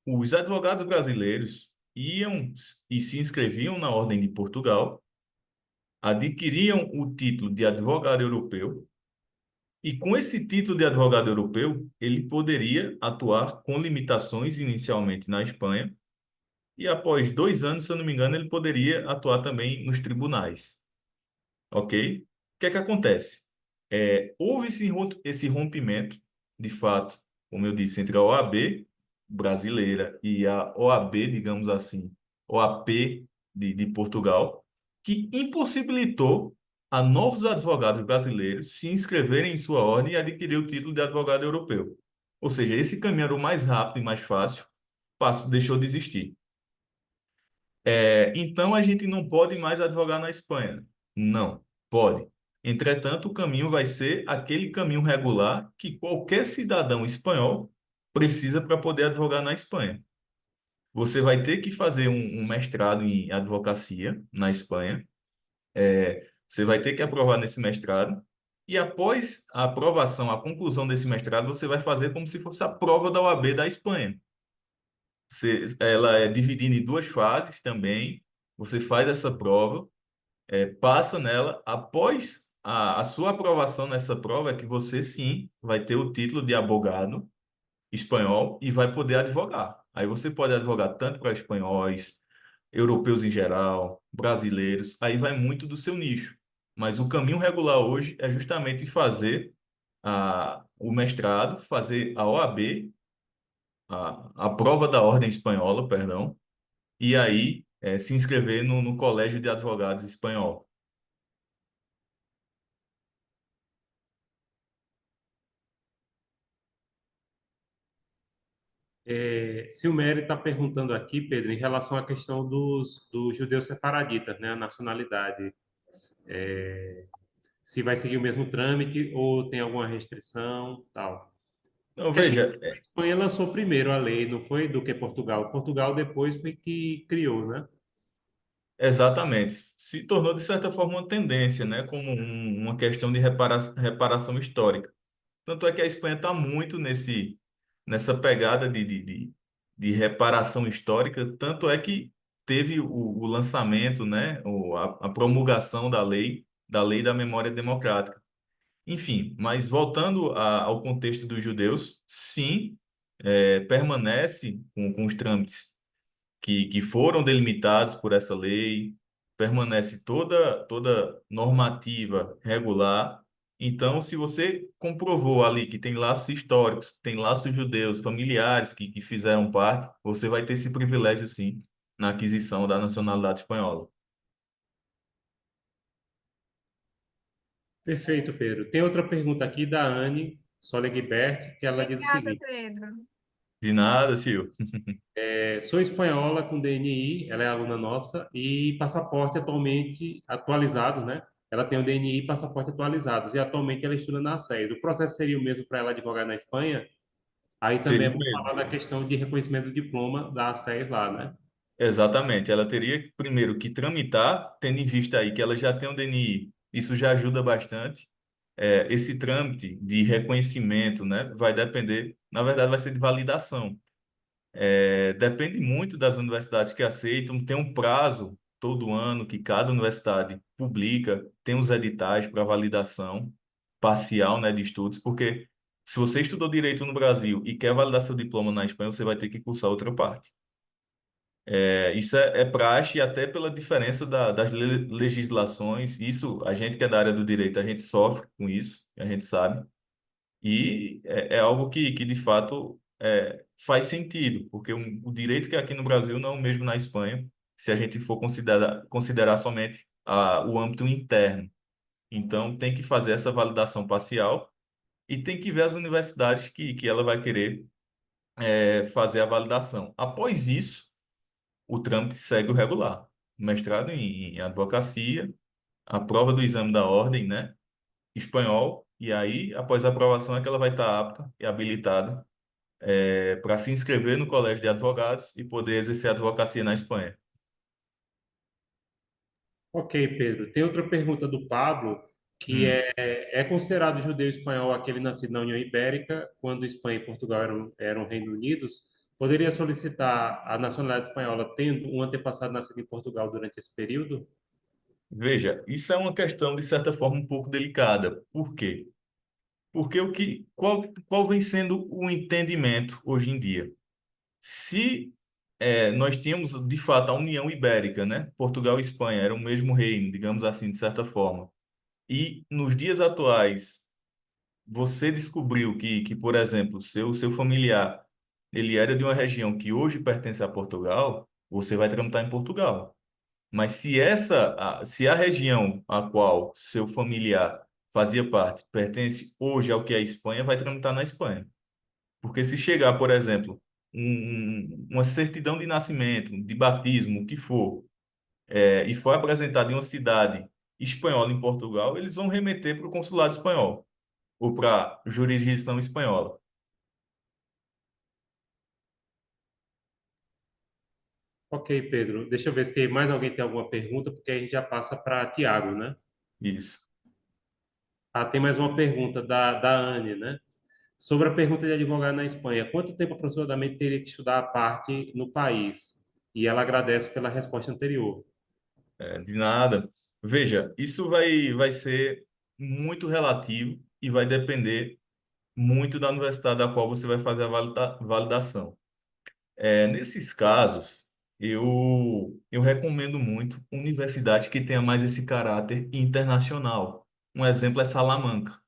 Os advogados brasileiros iam e se inscreviam na Ordem de Portugal, adquiriam o título de advogado europeu, e com esse título de advogado europeu, ele poderia atuar com limitações inicialmente na Espanha, e após 2 anos, se eu não me engano, ele poderia atuar também nos tribunais. Ok? O que é que acontece? Houve esse rompimento, de fato, como eu disse, entre a OAB brasileira e a OAB, digamos assim, OAP de Portugal, que impossibilitou a novos advogados brasileiros se inscreverem em sua ordem e adquirir o título de advogado europeu. Ou seja, esse caminho era o mais rápido e mais fácil, deixou de existir. Então a gente não pode mais advogar na Espanha. Não, pode. Entretanto, o caminho vai ser aquele caminho regular que qualquer cidadão espanhol precisa para poder advogar na Espanha. Você vai ter que fazer um mestrado em advocacia na Espanha. Você vai ter que aprovar nesse mestrado. E após a aprovação, a conclusão desse mestrado, você vai fazer como se fosse a prova da OAB da Espanha. Ela é dividida em duas fases também. Você faz essa prova, passa nela. Após a sua aprovação nessa prova, é que você sim vai ter o título de abogado espanhol e vai poder advogar. Aí você pode advogar tanto para espanhóis, europeus em geral, brasileiros, aí vai muito do seu nicho. Mas o caminho regular hoje é justamente fazer o mestrado, fazer a OAB, a prova da ordem espanhola, perdão, e aí se inscrever no Colégio de Advogados Espanhol. Silmério está perguntando aqui, Pedro, em relação à questão dos judeus sefaraditas, né, a nacionalidade. Se vai seguir o mesmo trâmite ou tem alguma restrição, tal. Não, Porque veja, a Espanha lançou primeiro a lei, não foi do que Portugal. Portugal depois foi que criou, né? exatamente. Se tornou, de certa forma, uma tendência, né? Como uma questão de reparação histórica. Tanto é que a Espanha está muito nessa pegada de reparação histórica. Tanto é que teve o lançamento, né? A promulgação da lei da memória democrática. Enfim, mas voltando ao contexto dos judeus, sim, permanece com os trâmites que foram delimitados por essa lei, permanece toda normativa regular. Então, se você comprovou ali que tem laços históricos, tem laços judeus, familiares que fizeram parte, você vai ter esse privilégio, sim, na aquisição da nacionalidade espanhola. Perfeito, Pedro. Tem outra pergunta aqui da Anne Solegbert, que ela diz o Obrigada, seguinte: Pedro. De nada, Sil. sou espanhola com DNI, ela é aluna nossa, e passaporte atualmente atualizados, né? Ela tem o DNI e passaporte atualizados, e atualmente ela estuda na SES. O processo seria o mesmo para ela advogar na Espanha? Aí também Seria é o bom mesmo. falar da questão de reconhecimento do diploma da SES lá, né? Exatamente. Ela teria primeiro que tramitar, tendo em vista aí que ela já tem um DNI. Isso já ajuda bastante. Esse trâmite de reconhecimento, né, vai depender, na verdade, vai ser de validação. Depende muito das universidades que aceitam. Tem um prazo todo ano que cada universidade publica, tem os editais para validação parcial, né, de estudos, porque se você estudou direito no Brasil e quer validar seu diploma na Espanha, você vai ter que cursar outra parte. Isso é praxe até pela diferença das legislações. Isso, a gente que é da área do direito, a gente sofre com isso, a gente sabe. E é algo que de fato, faz sentido, porque o direito que é aqui no Brasil não é o mesmo na Espanha, se a gente for considerar somente o âmbito interno. Então, tem que fazer essa validação parcial e tem que ver as universidades que ela vai querer fazer a validação. Após isso, o trâmite segue o regular. Mestrado em advocacia, a prova do exame da ordem, né? Espanhol, e aí, após a aprovação, é que ela vai estar apta e habilitada para se inscrever no Colégio de Advogados e poder exercer a advocacia na Espanha. Ok, Pedro. Tem outra pergunta do Pablo, que Hum. é considerado judeu espanhol aquele nascido na União Ibérica, quando Espanha e Portugal eram Reino Unidos, poderia solicitar a nacionalidade espanhola tendo um antepassado nascido em Portugal durante esse período? Veja, isso é uma questão, de certa forma, um pouco delicada. Por quê? Porque qual vem sendo o entendimento hoje em dia? Se nós tínhamos, de fato, a União Ibérica, né? Portugal e Espanha eram o mesmo reino, digamos assim, de certa forma. E nos dias atuais, você descobriu por exemplo, seu familiar, ele era de uma região que hoje pertence a Portugal, você vai tramitar em Portugal. Mas se a região a qual seu familiar fazia parte pertence hoje ao que é a Espanha, vai tramitar na Espanha. Porque se chegar, por exemplo, uma certidão de nascimento, de batismo, o que for, e for apresentado em uma cidade espanhola em Portugal, eles vão remeter para o consulado espanhol ou para a jurisdição espanhola. Ok, Pedro. Deixa eu ver se tem mais alguém tem alguma pergunta, porque aí a gente já passa para Tiago, né? Isso. Ah, tem mais uma pergunta da Anne, né? Sobre a pergunta de advogado na Espanha. Quanto tempo aproximadamente teria que estudar a parte no país? E ela agradece pela resposta anterior. De nada. Veja, isso vai ser muito relativo e vai depender muito da universidade da qual você vai fazer a validação. Nesses casos, eu recomendo muito universidades que tenham mais esse caráter internacional. Um exemplo é Salamanca.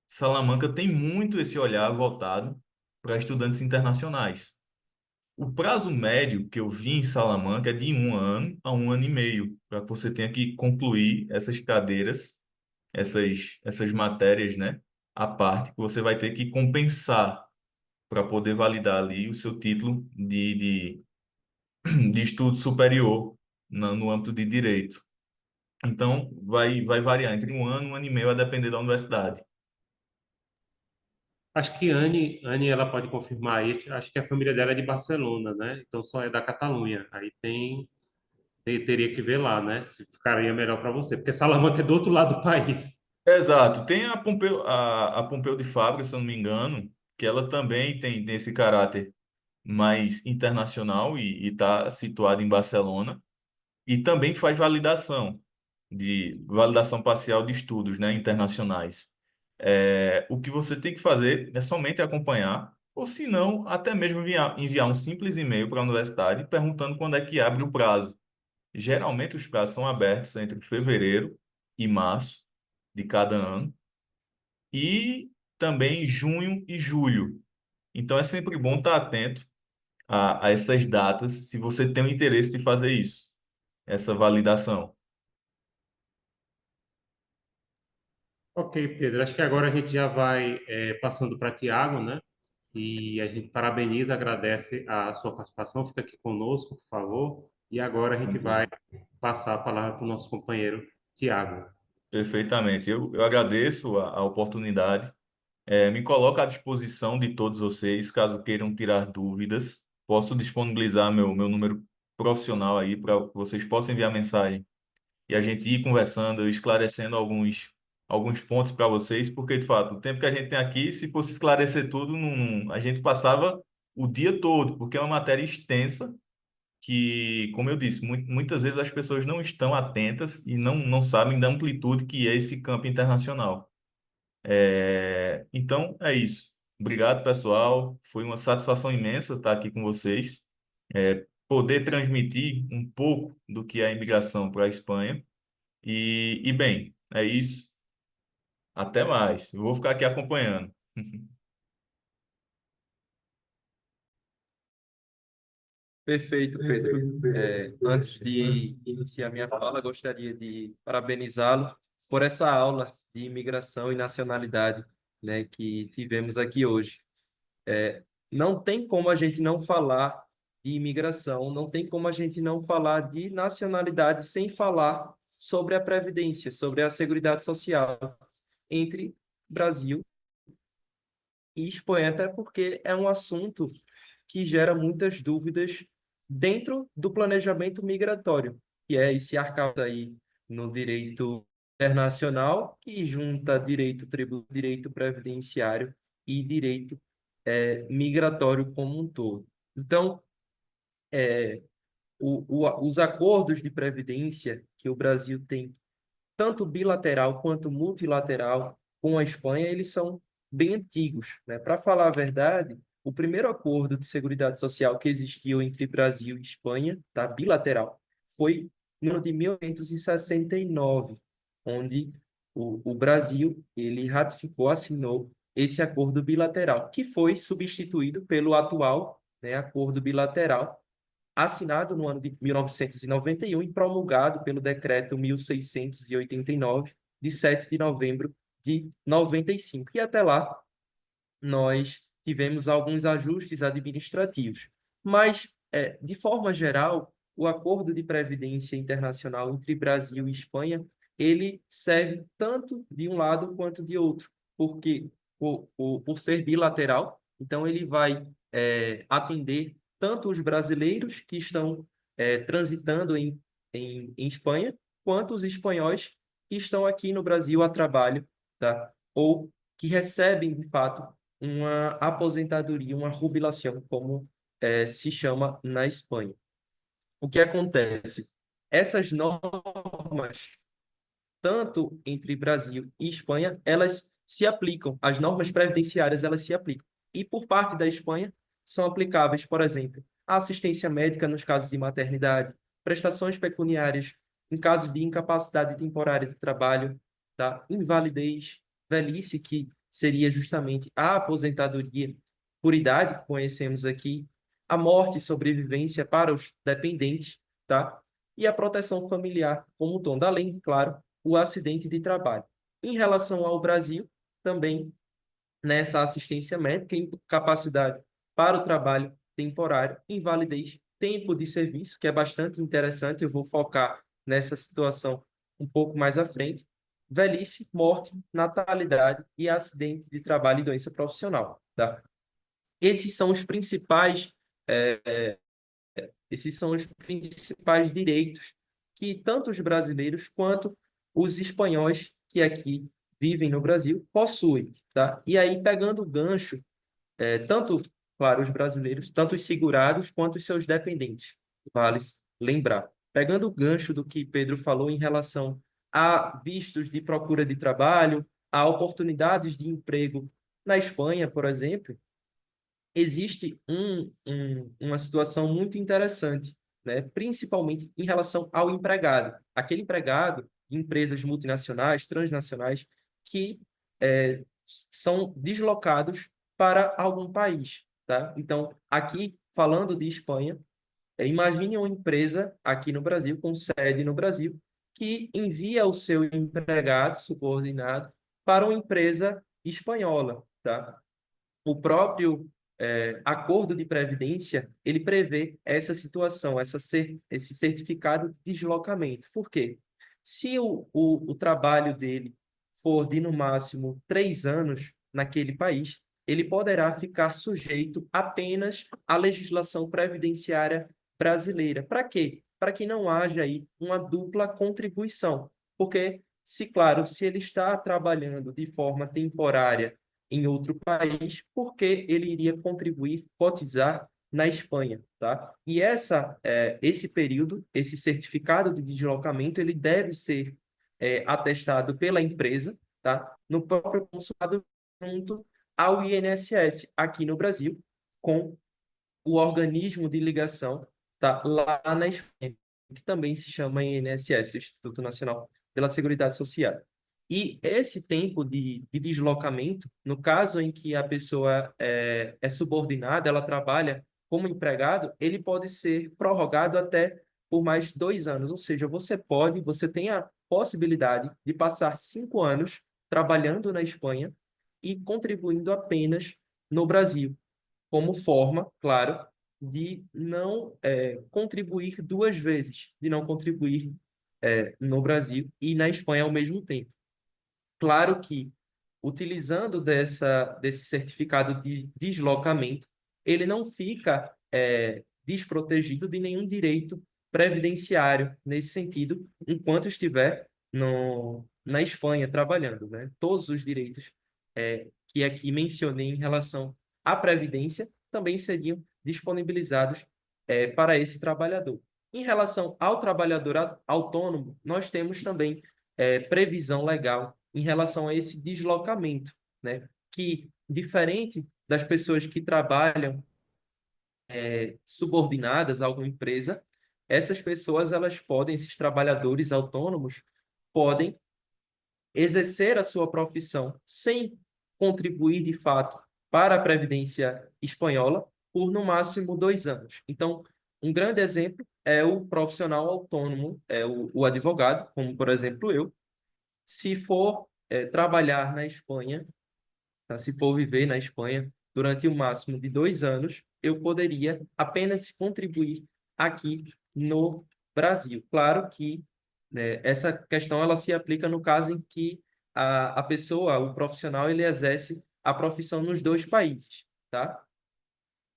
Salamanca tem muito esse olhar voltado para estudantes internacionais. O prazo médio que eu vi em Salamanca é de 1 ano a 1 ano e meio, para que você tenha que concluir essas cadeiras, essas matérias, né? À parte, que você vai ter que compensar para poder validar ali o seu título de estudo superior no âmbito de direito. Então, vai variar entre 1 ano e meio, a depender da universidade. Acho que Anne, ela pode confirmar isso. Acho que a família dela é de Barcelona, né? Então só é da Catalunha. Aí teria que ver lá, né? Se ficaria melhor para você, porque Salamanca é do outro lado do país. Exato. Tem a Pompeu de Fabra, se eu não me engano, que ela também tem esse caráter mais internacional e está situada em Barcelona. E também faz validação parcial de estudos, né, internacionais. O que você tem que fazer é somente acompanhar, ou se não, até mesmo enviar um simples e-mail para a universidade perguntando quando é que abre o prazo. Geralmente os prazos são abertos entre fevereiro e março de cada ano e também junho e julho. Então é sempre bom estar atento a essas datas se você tem o interesse de fazer isso, essa validação. Ok, Pedro. Acho que agora a gente já vai passando para Tiago, né? E a gente parabeniza, agradece a sua participação. Fica aqui conosco, por favor. E agora a gente vai passar a palavra para o nosso companheiro Tiago. Perfeitamente. Eu agradeço a oportunidade. Me coloco à disposição de todos vocês, caso queiram tirar dúvidas. Posso disponibilizar meu número profissional aí para que vocês possam enviar mensagem e a gente ir conversando, esclarecendo alguns pontos para vocês, porque, de fato, o tempo que a gente tem aqui, se fosse esclarecer tudo, a gente passava o dia todo, porque é uma matéria extensa que, como eu disse, muitas vezes as pessoas não estão atentas e não sabem da amplitude que é esse campo internacional. Então, é isso. Obrigado, pessoal. Foi uma satisfação imensa estar aqui com vocês, poder transmitir um pouco do que é a imigração para a Espanha. Bem, é isso. Até mais. Eu vou ficar aqui acompanhando. Perfeito, Pedro. Antes de iniciar minha fala, gostaria de parabenizá-lo por essa aula de imigração e nacionalidade, né, que tivemos aqui hoje. Não tem como a gente não falar de imigração, não tem como a gente não falar de nacionalidade sem falar sobre a Previdência, sobre a Seguridade Social entre Brasil e Espanha, até porque é um assunto que gera muitas dúvidas dentro do planejamento migratório, que é esse arcabouço aí no direito internacional, que junta direito tributário, direito previdenciário e direito migratório como um todo. Então, os acordos de previdência que o Brasil tem, tanto bilateral quanto multilateral com a Espanha, eles são bem antigos, né? Para falar a verdade, o primeiro acordo de seguridade social que existiu entre Brasil e Espanha, tá, bilateral, foi no ano de 1969, onde o Brasil ele ratificou, assinou esse acordo bilateral, que foi substituído pelo atual, né, acordo bilateral assinado no ano de 1991 e promulgado pelo Decreto 1689, de 7 de novembro de 95. E até lá, nós tivemos alguns ajustes administrativos. Mas, de forma geral, o Acordo de Previdência Internacional entre Brasil e Espanha ele serve tanto de um lado quanto de outro, porque por ser bilateral, então ele vai atender tanto os brasileiros que estão transitando em Espanha, quanto os espanhóis que estão aqui no Brasil a trabalho, tá? Ou que recebem, de fato, uma aposentadoria, uma jubilação, como se chama na Espanha. O que acontece? Essas normas, tanto entre Brasil e Espanha, elas se aplicam, as normas previdenciárias, elas se aplicam. E por parte da Espanha, são aplicáveis, por exemplo, a assistência médica nos casos de maternidade, prestações pecuniárias em caso de incapacidade temporária do trabalho, tá? Invalidez, velhice, que seria justamente a aposentadoria por idade, que conhecemos aqui, a morte e sobrevivência para os dependentes, tá? E a proteção familiar como um todo, além de, claro, o acidente de trabalho. Em relação ao Brasil, também nessa assistência médica, incapacidade para o trabalho temporário, invalidez, tempo de serviço, que é bastante interessante, eu vou focar nessa situação um pouco mais à frente, velhice, morte, natalidade e acidente de trabalho e doença profissional, tá? Esses são os principais esses são os principais direitos que tanto os brasileiros quanto os espanhóis que aqui vivem no Brasil possuem, tá? E aí, pegando o gancho, tanto, claro, os brasileiros, tanto os segurados quanto os seus dependentes, vale lembrar. Pegando o gancho do que Pedro falou em relação a vistos de procura de trabalho, a oportunidades de emprego na Espanha, por exemplo, existe uma situação muito interessante, né? Principalmente em relação ao empregado. Aquele empregado de empresas multinacionais, transnacionais, que são deslocados para algum país, tá? Então, aqui, falando de Espanha, imagine uma empresa aqui no Brasil, com sede no Brasil, que envia o seu empregado subordinado para uma empresa espanhola, tá? O próprio acordo de previdência, ele prevê essa situação, esse certificado de deslocamento. Por quê? Se o trabalho dele for de, no máximo, 3 anos naquele país, ele poderá ficar sujeito apenas à legislação previdenciária brasileira. Para quê? Para que não haja aí uma dupla contribuição. Porque, claro, se ele está trabalhando de forma temporária em outro país, porque ele iria contribuir, cotizar na Espanha, tá? E esse período, esse certificado de deslocamento, ele deve ser atestado pela empresa, tá? No próprio consulado junto ao INSS, aqui no Brasil, com o organismo de ligação, tá? Lá na Espanha, que também se chama INSS, Instituto Nacional pela Seguridade Social. E esse tempo de deslocamento, no caso em que a pessoa é subordinada, ela trabalha como empregado, ele pode ser prorrogado até por mais 2 anos. Ou seja, você tem a possibilidade de passar 5 anos trabalhando na Espanha e contribuindo apenas no Brasil, como forma, claro, de não contribuir 2 vezes, de não contribuir no Brasil e na Espanha ao mesmo tempo. Claro que, utilizando desse certificado de deslocamento, ele não fica desprotegido de nenhum direito previdenciário nesse sentido, enquanto estiver na Espanha trabalhando, né? Todos os direitos que aqui mencionei em relação à previdência também seriam disponibilizados para esse trabalhador. Em relação ao trabalhador autônomo, nós temos também previsão legal em relação a esse deslocamento, né? Que, diferente das pessoas que trabalham subordinadas a alguma empresa, essas pessoas, esses trabalhadores autônomos, podem exercer a sua profissão sem contribuir, de fato, para a Previdência espanhola por, no máximo, 2 anos. Então, um grande exemplo é o profissional autônomo, o advogado, como, por exemplo, eu. Se for trabalhar na Espanha, tá? Se for viver na Espanha durante o máximo de 2 anos, eu poderia apenas contribuir aqui no Brasil. Claro que né? Essa questão ela se aplica no caso em que a pessoa, o profissional, ele exerce a profissão nos dois países, tá?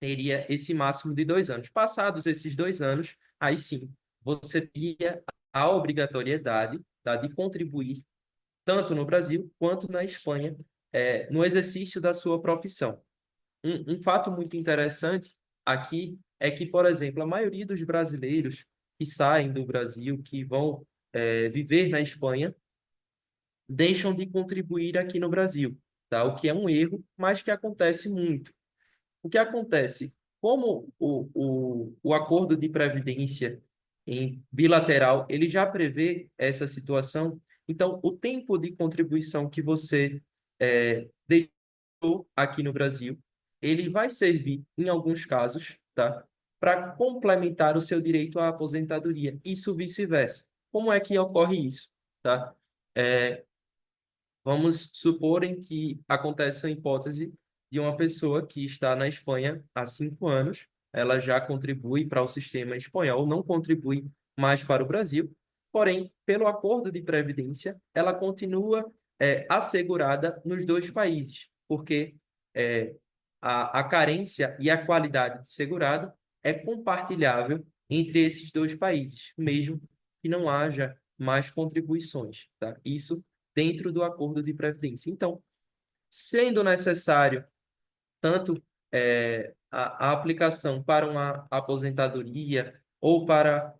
Teria esse máximo de 2 anos. Passados esses 2 anos, aí sim, você teria a obrigatoriedade, tá, de contribuir tanto no Brasil quanto na Espanha, no exercício da sua profissão. Um fato muito interessante aqui é que, por exemplo, a maioria dos brasileiros que saem do Brasil, que vão viver na Espanha, deixam de contribuir aqui no Brasil, tá? O que é um erro, mas que acontece muito. O que acontece? Como o acordo de previdência bilateral, ele já prevê essa situação, então o tempo de contribuição que você deixou aqui no Brasil, ele vai servir, em alguns casos, tá, para complementar o seu direito à aposentadoria, isso vice-versa. Como é que ocorre isso? Tá? Vamos supor em que acontece a hipótese de uma pessoa que está na Espanha há 5 anos, ela já contribui para o sistema espanhol, não contribui mais para o Brasil, porém, pelo acordo de previdência, ela continua assegurada nos dois países, porque a carência e a qualidade de segurado é compartilhável entre esses dois países, mesmo que não haja mais contribuições, tá? Isso dentro do acordo de previdência. Então, sendo necessário tanto a aplicação para uma aposentadoria ou para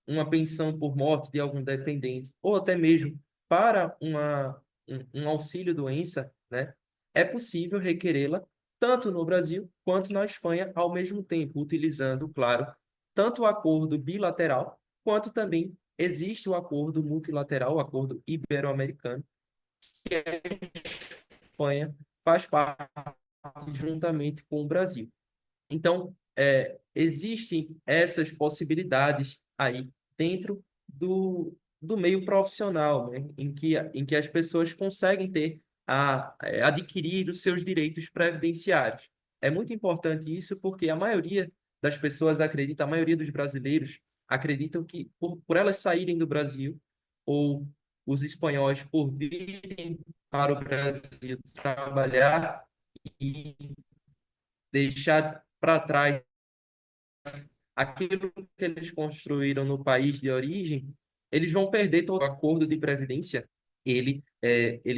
uma pensão por morte de algum dependente, ou até mesmo para um auxílio-doença, né, é possível requerê-la tanto no Brasil quanto na Espanha ao mesmo tempo, utilizando, claro, tanto o acordo bilateral quanto também existe o acordo multilateral, o acordo ibero-americano, que a Espanha faz parte juntamente com o Brasil. Então, existem essas possibilidades aí dentro do meio profissional, né? Em que as pessoas conseguem adquirir os seus direitos previdenciários. É muito importante isso porque a maioria das pessoas acredita, a maioria dos brasileiros acreditam que por elas saírem do Brasil ou os espanhóis por virem para o Brasil trabalhar e deixar para trás aquilo que eles construíram no país de origem, eles vão perder todo o acordo de previdência. Ele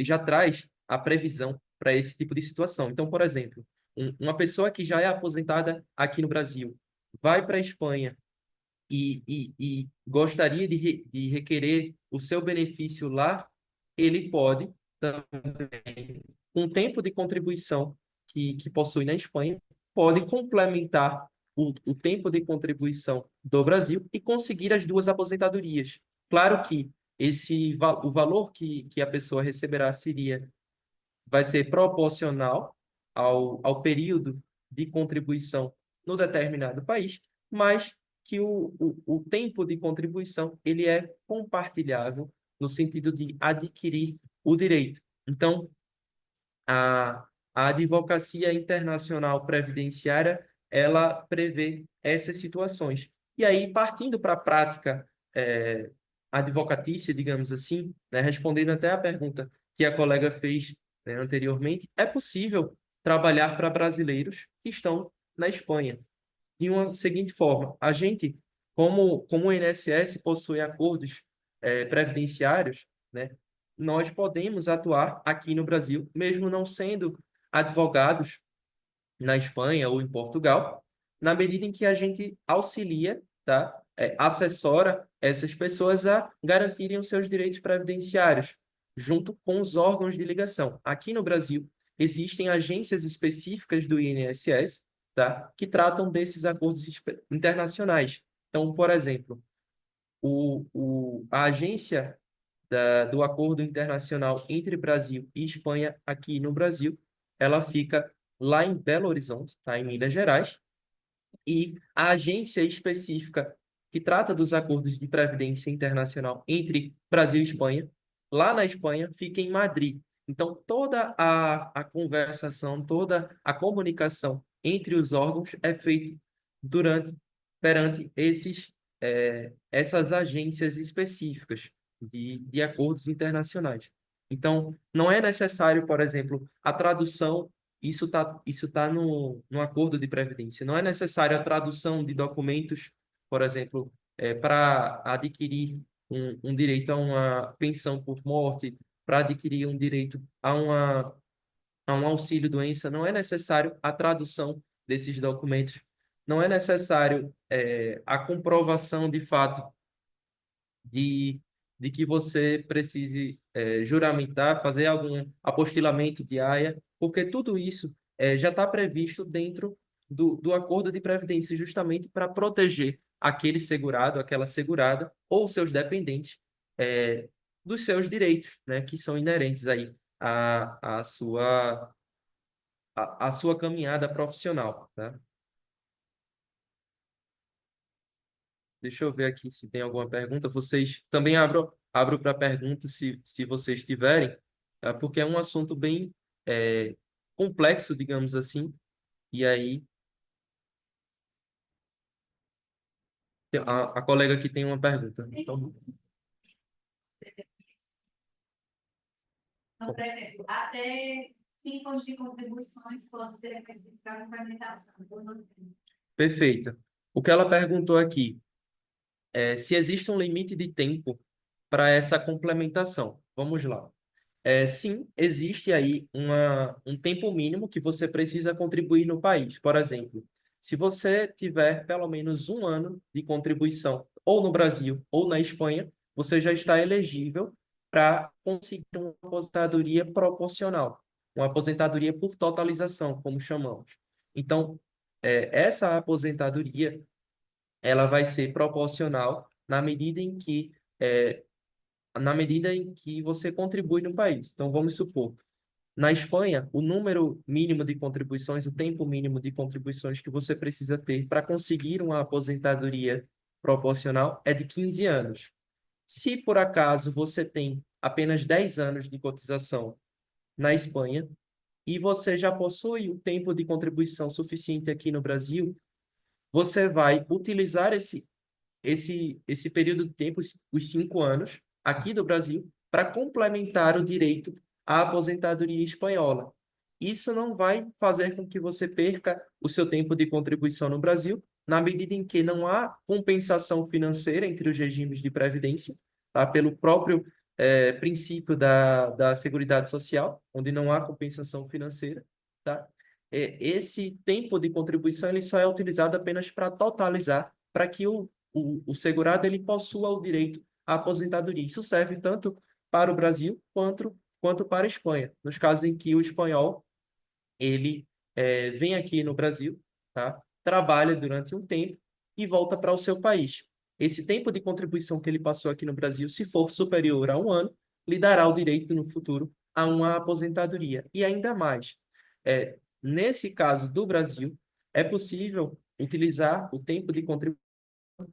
já traz a previsão para esse tipo de situação. Então, por exemplo, uma pessoa que já é aposentada aqui no Brasil vai para a Espanha e gostaria de requerer o seu benefício lá, ele pode também, com o tempo de contribuição que possui na Espanha, pode complementar o tempo de contribuição do Brasil e conseguir as duas aposentadorias. Claro que o valor que a pessoa receberá vai ser proporcional ao período de contribuição no determinado país, mas que o tempo de contribuição ele é compartilhável no sentido de adquirir o direito. Então, a advocacia internacional previdenciária, ela prevê essas situações. E aí, partindo para a prática advocatícia, digamos assim, né, respondendo até a pergunta que a colega fez, né, anteriormente, é possível trabalhar para brasileiros que estão na Espanha. De uma seguinte forma, a gente, como o INSS possui acordos previdenciários, né, nós podemos atuar aqui no Brasil, mesmo não sendo advogados na Espanha ou em Portugal, na medida em que a gente auxilia, tá, assessora essas pessoas a garantirem os seus direitos previdenciários, junto com os órgãos de ligação. Aqui no Brasil, existem agências específicas do INSS, tá, que tratam desses acordos internacionais. Então, por exemplo, a agência do Acordo Internacional entre Brasil e Espanha, aqui no Brasil, ela fica lá em Belo Horizonte, tá, em Minas Gerais, e a agência específica que trata dos acordos de previdência internacional entre Brasil e Espanha, lá na Espanha, fica em Madrid. Então, toda a conversação, toda a comunicação entre os órgãos é feita perante esses essas agências específicas de acordos internacionais. Então, não é necessário, por exemplo, a tradução, isso tá no acordo de previdência, não é necessário a tradução de documentos, por exemplo, para adquirir um direito a uma pensão por morte, para adquirir um direito a um auxílio-doença, não é necessário a tradução desses documentos, não é necessário a comprovação de fato de, de que você precise juramentar, fazer algum apostilamento de AIA, porque tudo isso já está previsto dentro do acordo de previdência, justamente para proteger aquele segurado, aquela segurada ou seus dependentes dos seus direitos, né, que são inerentes aí à sua caminhada profissional, tá? Deixa eu ver aqui se tem alguma pergunta. Vocês também abro para perguntas se vocês tiverem, tá? Porque é um assunto bem complexo, digamos assim. E aí, a colega aqui tem uma pergunta. Então, Então, por exemplo, até 5 anos de contribuições pode ser reconhecido para complementação. perfeita. O que ela perguntou aqui é se existe um limite de tempo para essa complementação. Vamos lá. Sim, existe aí um tempo mínimo que você precisa contribuir no país. Por exemplo, se você tiver pelo menos um ano de contribuição, ou no Brasil ou na Espanha, você já está elegível para conseguir uma aposentadoria proporcional, uma aposentadoria por totalização, como chamamos. Então, essa aposentadoria ela vai ser proporcional na medida em que você contribui no país. Então, vamos supor, na Espanha, o número mínimo de contribuições, o tempo mínimo de contribuições que você precisa ter para conseguir uma aposentadoria proporcional é de 15 anos. Se por acaso você tem apenas 10 anos de cotização na Espanha e você já possui o tempo de contribuição suficiente aqui no Brasil, você vai utilizar esse período de tempo, os 5 anos, aqui do Brasil, para complementar o direito à aposentadoria espanhola. Isso não vai fazer com que você perca o seu tempo de contribuição no Brasil, na medida em que não há compensação financeira entre os regimes de previdência, tá? Pelo próprio princípio da Seguridade Social, onde não há compensação financeira, tá? Esse tempo de contribuição ele só é utilizado apenas para totalizar, para que o segurado ele possua o direito à aposentadoria. Isso serve tanto para o Brasil quanto para a Espanha. Nos casos em que o espanhol ele vem aqui no Brasil, tá? Trabalha durante um tempo e volta para o seu país. Esse tempo de contribuição que ele passou aqui no Brasil, se for superior a um ano, lhe dará o direito no futuro a uma aposentadoria. E ainda mais, nesse caso do Brasil, é possível utilizar o tempo de contribuição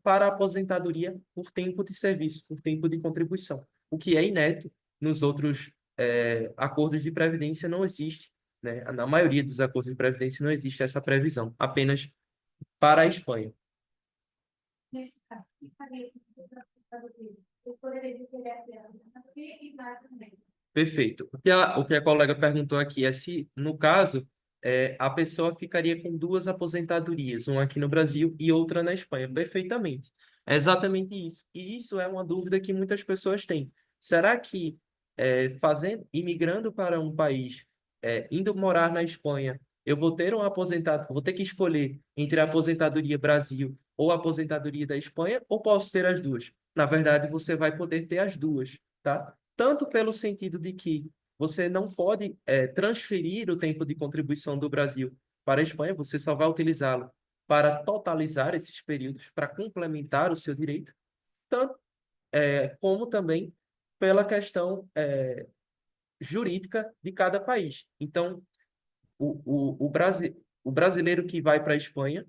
para a aposentadoria por tempo de serviço, por tempo de contribuição, o que é inédito nos outros acordos de previdência não existe, né? Na maioria dos acordos de previdência não existe essa previsão, apenas para a Espanha. Nesse caso, o que faria com eu poderia requerer a aposentadoria e dar também. Perfeito. O que a colega perguntou aqui é se, no caso, a pessoa ficaria com duas aposentadorias, uma aqui no Brasil e outra na Espanha. Perfeitamente. É exatamente isso. E isso é uma dúvida que muitas pessoas têm. Será que imigrando para um país, indo morar na Espanha, eu vou ter vou ter que escolher entre a aposentadoria Brasil ou a aposentadoria da Espanha, ou posso ter as duas? Na verdade, você vai poder ter as duas, tá? Tanto pelo sentido de que você não pode transferir o tempo de contribuição do Brasil para a Espanha, você só vai utilizá-lo para totalizar esses períodos, para complementar o seu direito, tanto como também pela questão jurídica de cada país. Então, o brasileiro que vai para a Espanha,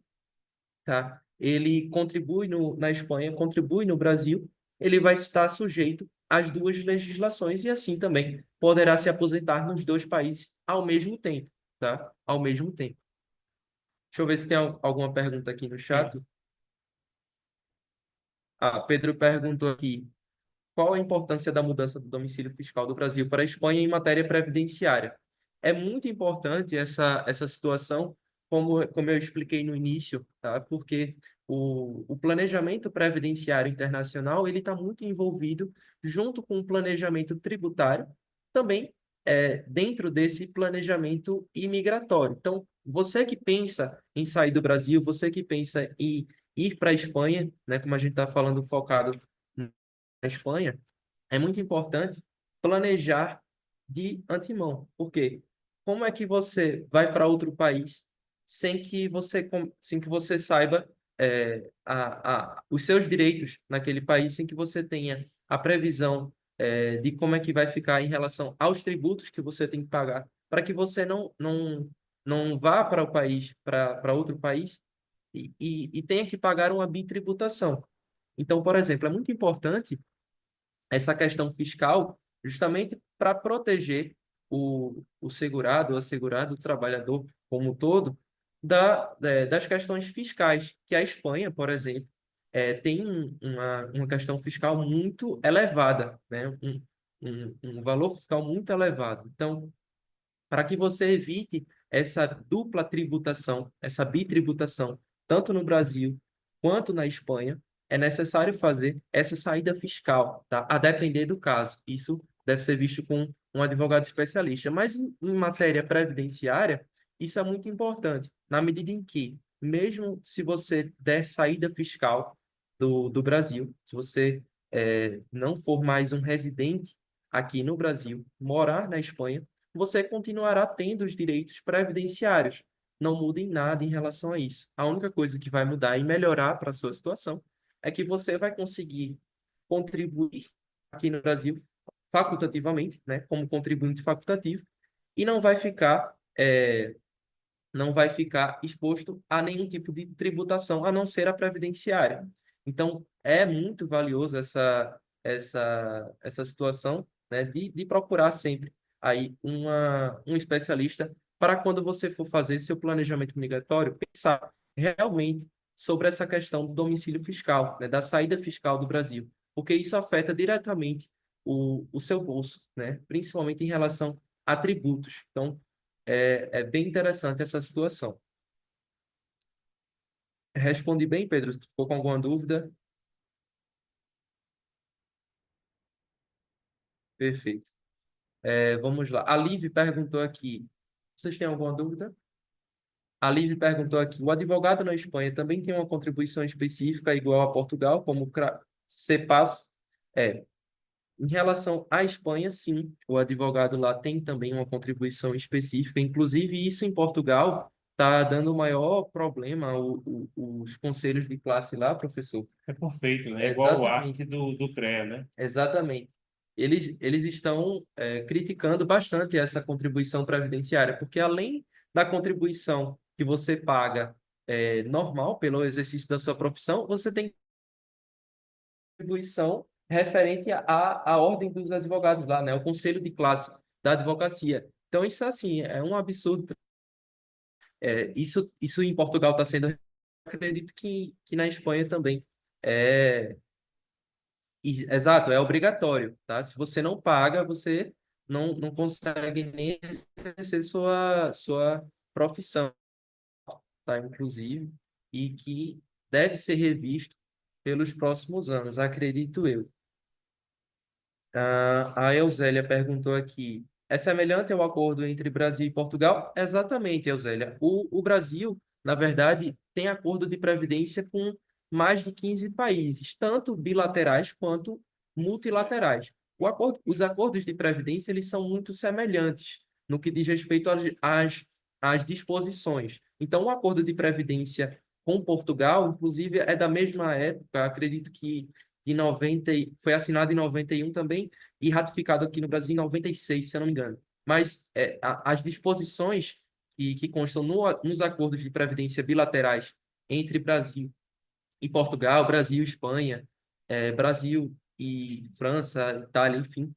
tá? Ele contribui na Espanha, contribui no Brasil, ele vai estar sujeito às duas legislações e assim também poderá se aposentar nos dois países ao mesmo tempo, tá? Ao mesmo tempo. Deixa eu ver se tem alguma pergunta aqui no chat. Pedro perguntou aqui, qual a importância da mudança do domicílio fiscal do Brasil para a Espanha em matéria previdenciária? É muito importante essa situação, como eu expliquei no início, tá? Porque o planejamento previdenciário internacional ele está muito envolvido junto com o planejamento tributário, também dentro desse planejamento imigratório. Então, você que pensa em sair do Brasil, você que pensa em ir para a Espanha, né, como a gente está falando focado na Espanha, é muito importante planejar de antemão. Por quê? Como é que você vai para outro país sem que você saiba os seus direitos naquele país, sem que você tenha a previsão de como é que vai ficar em relação aos tributos que você tem que pagar, para que você não vá para o país, para outro país e tenha que pagar uma bitributação. Então, por exemplo, é muito importante essa questão fiscal justamente para proteger o segurado, o assegurado, o trabalhador como um todo, das questões fiscais, que a Espanha, por exemplo, tem uma questão fiscal muito elevada, né? Um valor fiscal muito elevado. Então, para que você evite essa dupla tributação, essa bitributação, tanto no Brasil quanto na Espanha, é necessário fazer essa saída fiscal, tá? A depender do caso. Isso deve ser visto com um advogado especialista. Mas em matéria previdenciária, isso é muito importante, na medida em que, mesmo se você der saída fiscal do Brasil, se você não for mais um residente aqui no Brasil, morar na Espanha, você continuará tendo os direitos previdenciários. Não muda em nada em relação a isso. A única coisa que vai mudar e melhorar para a sua situação é que você vai conseguir contribuir aqui no Brasil facultativamente, né, como contribuinte facultativo, e não vai ficar exposto a nenhum tipo de tributação, a não ser a previdenciária. Então, é muito valioso essa situação, né, de procurar sempre aí um especialista para quando você for fazer seu planejamento migratório, pensar realmente sobre essa questão do domicílio fiscal, né, da saída fiscal do Brasil, porque isso afeta diretamente o seu bolso, né, principalmente em relação a tributos. Então, é bem interessante essa situação. Respondi bem, Pedro? Se tu ficou com alguma dúvida? Perfeito. Vamos lá. A Liv perguntou aqui. Vocês têm alguma dúvida? A Liv perguntou aqui. O advogado na Espanha também tem uma contribuição específica igual a Portugal, como o CEPAS? Em relação à Espanha, sim. O advogado lá tem também uma contribuição específica. Inclusive, isso em Portugal está dando o maior problema os conselhos de classe lá, professor. É por feito, né? Igual o Exatamente. arte do CREA, né? Exatamente. Eles estão criticando bastante essa contribuição previdenciária, porque além da contribuição que você paga normal pelo exercício da sua profissão, você tem contribuição referente à ordem dos advogados lá, né? O conselho de classe da advocacia. Então, isso assim, é um absurdo. Isso em Portugal está sendo, acredito que na Espanha também. É, Exato, é obrigatório, tá? Se você não paga, você não consegue nem exercer sua profissão, tá? Inclusive, e que deve ser revisto pelos próximos anos, acredito eu. A Eusélia perguntou aqui, é semelhante ao acordo entre Brasil e Portugal? Exatamente, Eusélia. O Brasil, na verdade, tem acordo de previdência com mais de 15 países, tanto bilaterais quanto multilaterais. Os acordos de previdência eles são muito semelhantes no que diz respeito às disposições. Então, o acordo de previdência com Portugal, inclusive, é da mesma época, acredito que foi assinado em 91 também e ratificado aqui no Brasil em 96, se eu não me engano. Mas as disposições que constam nos acordos de previdência bilaterais entre Brasil e Portugal, Brasil e Espanha, Brasil e França, Itália, enfim,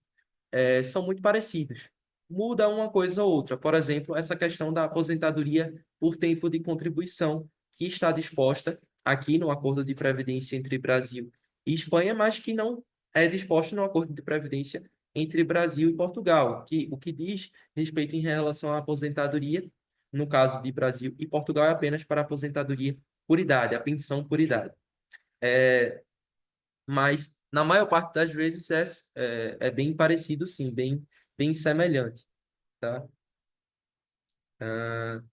são muito parecidos. Muda uma coisa ou outra. Por exemplo, essa questão da aposentadoria por tempo de contribuição, que está disposta aqui no acordo de previdência entre Brasil e Espanha, mas que não é disposto no acordo de previdência entre Brasil e Portugal, o que diz respeito em relação à aposentadoria, no caso de Brasil e Portugal, é apenas para a aposentadoria por idade, a pensão por idade. Mas, na maior parte das vezes, é bem parecido, sim, bem semelhante, tá? Ah,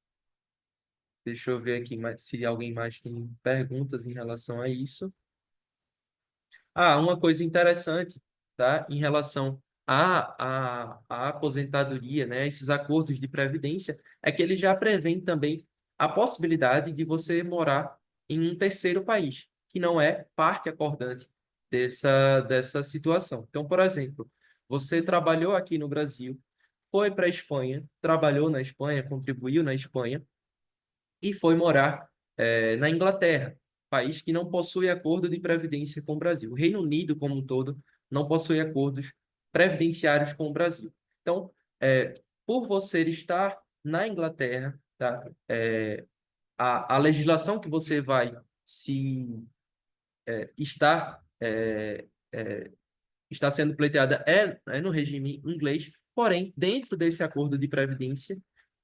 deixa eu ver aqui se alguém mais tem perguntas em relação a isso. Uma coisa interessante, tá? Em relação à aposentadoria, né? Esses acordos de previdência, é que eles já prevêem também a possibilidade de você morar em um terceiro país, que não é parte acordante dessa situação. Então, por exemplo, você trabalhou aqui no Brasil, foi para a Espanha, trabalhou na Espanha, contribuiu na Espanha, e foi morar na Inglaterra, país que não possui acordo de previdência com o Brasil. O Reino Unido, como um todo, não possui acordos previdenciários com o Brasil. Então, por você estar na Inglaterra, tá? A legislação que você vai se estar está sendo pleiteada é no regime inglês, porém, dentro desse acordo de previdência,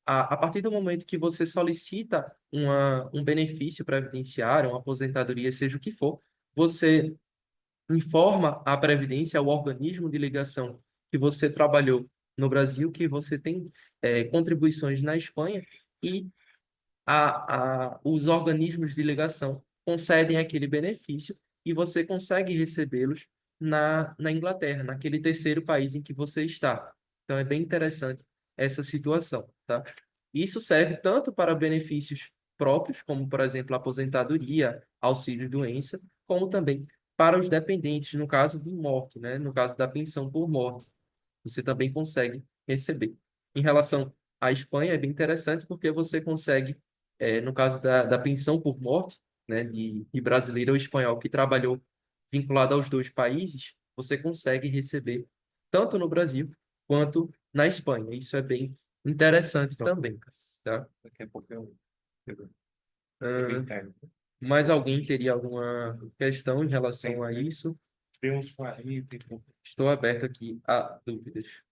a partir do momento que você solicita um benefício previdenciário, uma aposentadoria, seja o que for, você informa a Previdência, ao organismo de ligação que você trabalhou no Brasil, que você tem contribuições na Espanha, e os organismos de ligação concedem aquele benefício e você consegue recebê-los na Inglaterra, naquele terceiro país em que você está. Então, é bem interessante essa situação, tá? Isso serve tanto para benefícios próprios, como, por exemplo, aposentadoria, auxílio-doença, como também para os dependentes, no caso de morte, né? No caso da pensão por morte, você também consegue receber. Em relação à Espanha, é bem interessante porque você consegue, no caso da pensão por morte, né, de brasileiro ou espanhol que trabalhou vinculado aos dois países, você consegue receber tanto no Brasil quanto na Espanha. Isso é bem interessante também, tá? Daqui a pouco Ah, mais alguém teria alguma questão em relação a isso? tem uns 40 e pouco. Estou aberto aqui a dúvidas.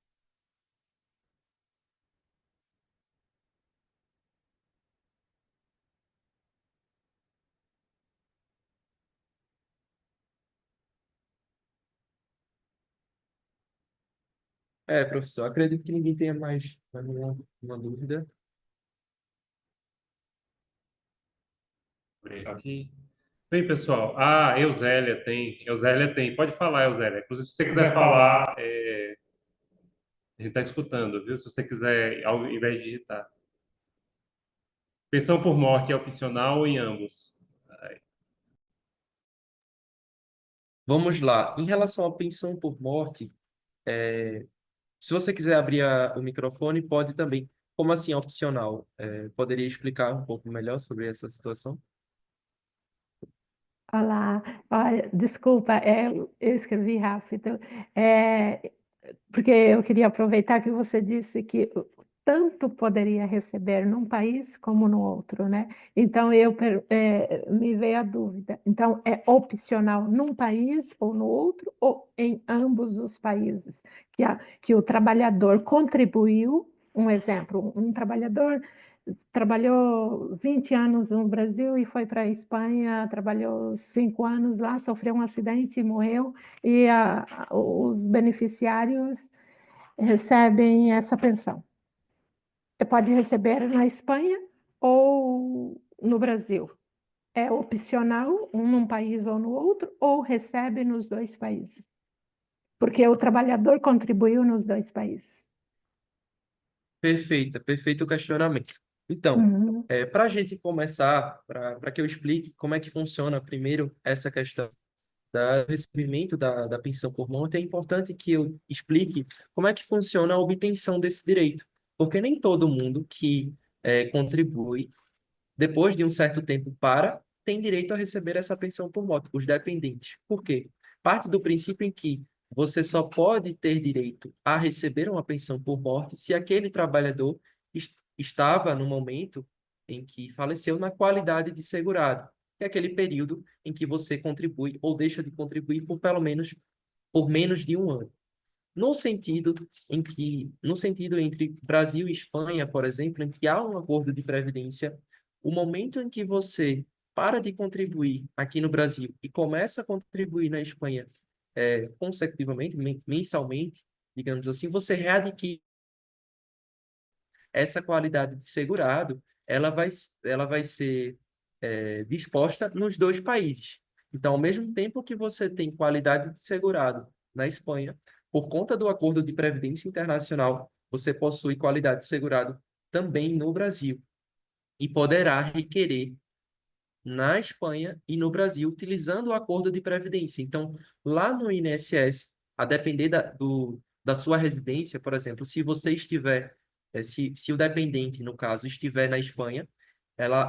Professor, acredito que ninguém tenha mais nenhuma dúvida. Aqui. Bem, pessoal, a Eusélia tem. Eusélia tem. Pode falar, Eusélia. Inclusive, se você quiser falar, a gente está escutando, viu? Se você quiser, ao invés de digitar. Pensão por morte é opcional ou em ambos? Vamos lá. Em relação à pensão por morte, se você quiser abrir o microfone, pode também. Como assim opcional? Poderia explicar um pouco melhor sobre essa situação? Olá, olha, desculpa, eu escrevi rápido, é, porque eu queria aproveitar que você disse que tanto poderia receber num país como no outro, né? Então, me veio a dúvida. Então, é opcional num país ou no outro, ou em ambos os países? Que o trabalhador contribuiu, um exemplo, um trabalhador trabalhou 20 anos no Brasil e foi para a Espanha, trabalhou 5 anos lá, sofreu um acidente e morreu, e os beneficiários recebem essa pensão. Pode receber na Espanha ou no Brasil. É opcional, um num país ou no outro, ou recebe nos dois países. Porque o trabalhador contribuiu nos dois países. Perfeito o questionamento. Então, Uhum. para a gente começar, para que eu explique como é que funciona primeiro essa questão do recebimento da pensão por morte, é importante que eu explique como é que funciona a obtenção desse direito, porque nem todo mundo que contribui, depois de um certo tempo tem direito a receber essa pensão por morte, os dependentes. Por quê? Parte do princípio em que você só pode ter direito a receber uma pensão por morte se aquele trabalhador estava no momento em que faleceu na qualidade de segurado. que é aquele período em que você contribui ou deixa de contribuir por menos de um ano. No sentido entre Brasil e Espanha, por exemplo, em que há um acordo de previdência, o momento em que você para de contribuir aqui no Brasil e começa a contribuir na Espanha, consecutivamente, mensalmente, digamos assim, você readquire essa qualidade de segurado, ela vai ser disposta nos dois países. Então, ao mesmo tempo que você tem qualidade de segurado na Espanha, por conta do acordo de previdência internacional, você possui qualidade de segurado também no Brasil e poderá requerer na Espanha e no Brasil, utilizando o acordo de previdência. Então, lá no INSS, a depender da sua residência, por exemplo, se você estiver, se o dependente, no caso, estiver na Espanha,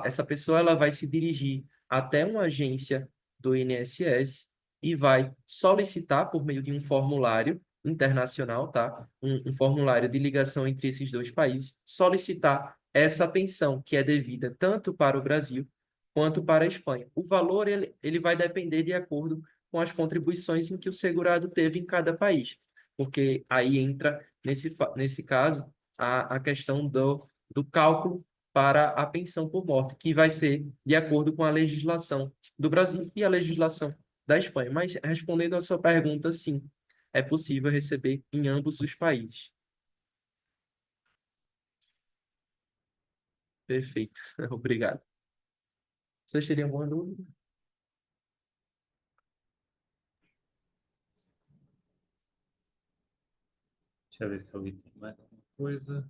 essa pessoa ela vai se dirigir até uma agência do INSS e vai solicitar, por meio de um formulário internacional, tá? Um formulário de ligação entre esses dois países, solicitar essa pensão que é devida tanto para o Brasil quanto para a Espanha. O valor ele vai depender de acordo com as contribuições em que o segurado teve em cada país, porque aí entra, nesse caso, a questão do cálculo para a pensão por morte, que vai ser de acordo com a legislação do Brasil e a legislação da Espanha. Mas, respondendo à sua pergunta, sim, é possível receber em ambos os países. Perfeito. Obrigado. Vocês teriam alguma dúvida? Deixa eu ver se alguém tem mais alguma coisa.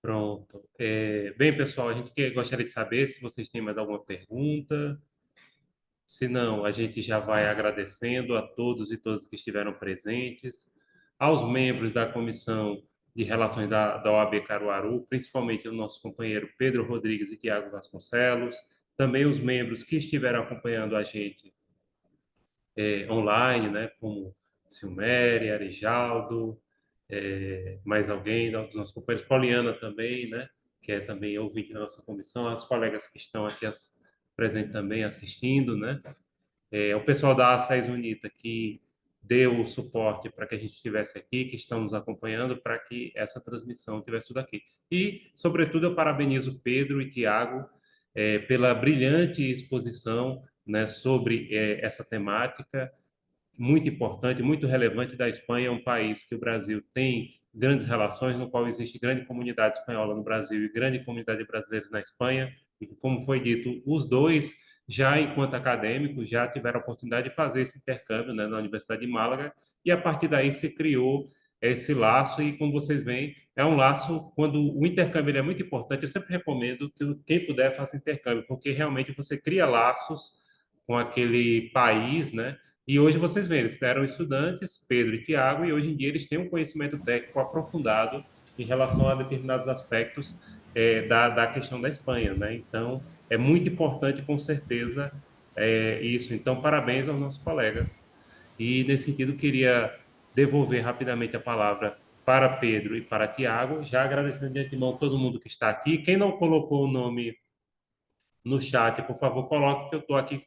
Pronto. Bem, pessoal, a gente gostaria de saber se vocês têm mais alguma pergunta. Se não, a gente já vai agradecendo a todos e todas que estiveram presentes, aos membros da Comissão de Relações da OAB Caruaru, principalmente o nosso companheiro Pedro Rodrigues e Tiago Vasconcelos, também os membros que estiveram acompanhando a gente online, né, como Silméria, Arijaldo, mais alguém dos nossos companheiros, Poliana também, né, que é também ouvinte da nossa comissão, as colegas que estão aqui presentes também assistindo, né, o pessoal da A6 Unita que deu o suporte para que a gente estivesse aqui, que estão nos acompanhando para que essa transmissão tivesse tudo aqui. E, sobretudo, eu parabenizo Pedro e Tiago pela brilhante exposição, né, sobre essa temática muito importante, muito relevante da Espanha, um país que o Brasil tem grandes relações, no qual existe grande comunidade espanhola no Brasil e grande comunidade brasileira na Espanha, e que, como foi dito, os dois, já enquanto acadêmicos, já tiveram a oportunidade de fazer esse intercâmbio, né, na Universidade de Málaga, e a partir daí se criou esse laço, e como vocês veem, é um laço, quando o intercâmbio ele é muito importante, eu sempre recomendo que quem puder faça intercâmbio, porque realmente você cria laços com aquele país, né, e hoje vocês veem, eles eram estudantes, Pedro e Tiago, e hoje em dia eles têm um conhecimento técnico aprofundado em relação a determinados aspectos da questão da Espanha, né? Então, é muito importante, com certeza, isso. Então, parabéns aos nossos colegas. E, nesse sentido, queria devolver rapidamente a palavra para Pedro e para Tiago, já agradecendo de antemão todo mundo que está aqui. Quem não colocou o nome no chat, por favor, coloque que eu estou aqui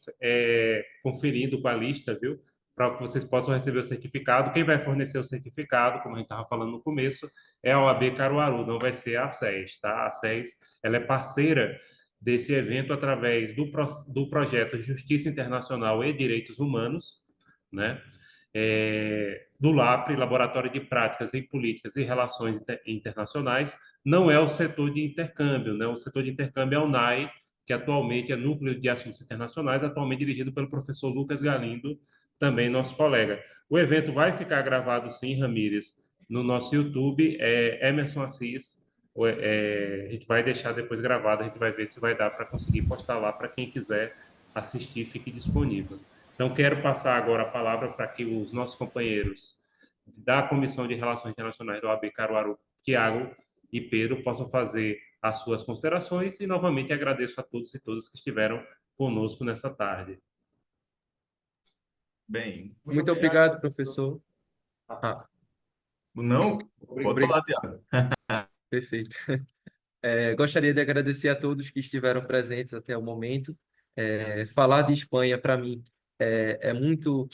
conferindo com a lista, viu? Para que vocês possam receber o certificado. Quem vai fornecer o certificado, como a gente estava falando no começo, é a OAB Caruaru, não vai ser a SES, tá? A SES, ela é parceira desse evento através do projeto Justiça Internacional e Direitos Humanos, né? Do LAPRE, Laboratório de Práticas em Políticas e Relações Internacionais, não é o setor de intercâmbio, né? O setor de intercâmbio é o NAI, que atualmente é Núcleo de Assuntos Internacionais, atualmente dirigido pelo professor Lucas Galindo, também nosso colega. O evento vai ficar gravado, sim, Ramírez, no nosso YouTube, Emerson Assis, a gente vai deixar depois gravado, a gente vai ver se vai dar para conseguir postar lá para quem quiser assistir, fique disponível. Então, quero passar agora a palavra para que os nossos companheiros da Comissão de Relações Internacionais do OAB Caruaru, Tiago e Pedro, possam fazer as suas considerações e, novamente, agradeço a todos e todas que estiveram conosco nessa tarde. Bem, Muito obrigado, professor. Não, pode falar, Obrigado. Tiago. Perfeito. Gostaria de agradecer a todos que estiveram presentes até o momento. Falar de Espanha, para mim, é muito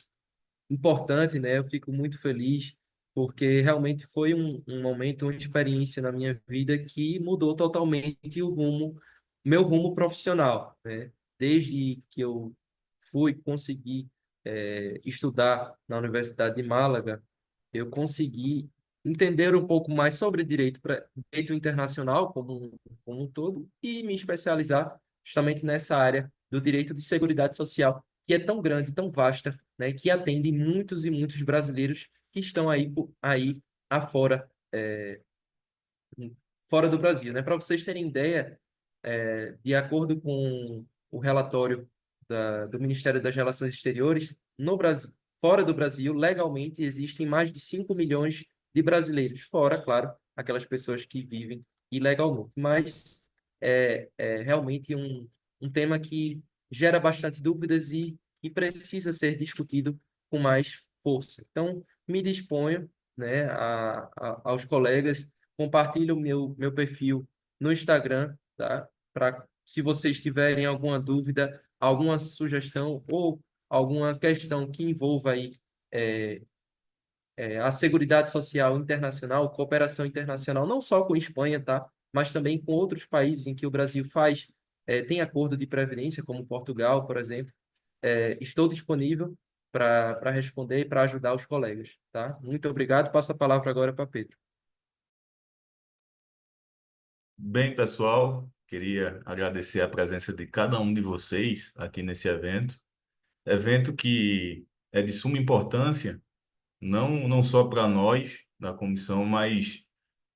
importante, né? Eu fico muito feliz, porque realmente foi um momento, uma experiência na minha vida que mudou totalmente meu rumo profissional, né? Desde que eu consegui, estudar na Universidade de Málaga, eu consegui entender um pouco mais sobre direito internacional como um todo e me especializar justamente nessa área do direito de seguridade social, que é tão grande, tão vasta, né, que atende muitos e muitos brasileiros que estão aí afora, fora do Brasil, né? Para vocês terem ideia, de acordo com o relatório do Ministério das Relações Exteriores, no Brasil, fora do Brasil, legalmente existem mais de 5 milhões de brasileiros, fora, claro, aquelas pessoas que vivem ilegalmente. Mas é realmente um tema que gera bastante dúvidas e que precisa ser discutido com mais força. Então, me disponho, né, aos colegas, compartilho o meu perfil no Instagram, tá? Se vocês tiverem alguma dúvida, alguma sugestão ou alguma questão que envolva aí é, a Seguridade Social Internacional, cooperação internacional, não só com a Espanha, tá? Mas também com outros países em que o Brasil tem acordo de previdência, como Portugal, por exemplo. Estou disponível para responder e para ajudar os colegas, tá? Muito obrigado. Passo a palavra agora para Pedro. Bem, pessoal, queria agradecer a presença de cada um de vocês aqui nesse evento. Evento que é de suma importância, não só para nós da comissão, mas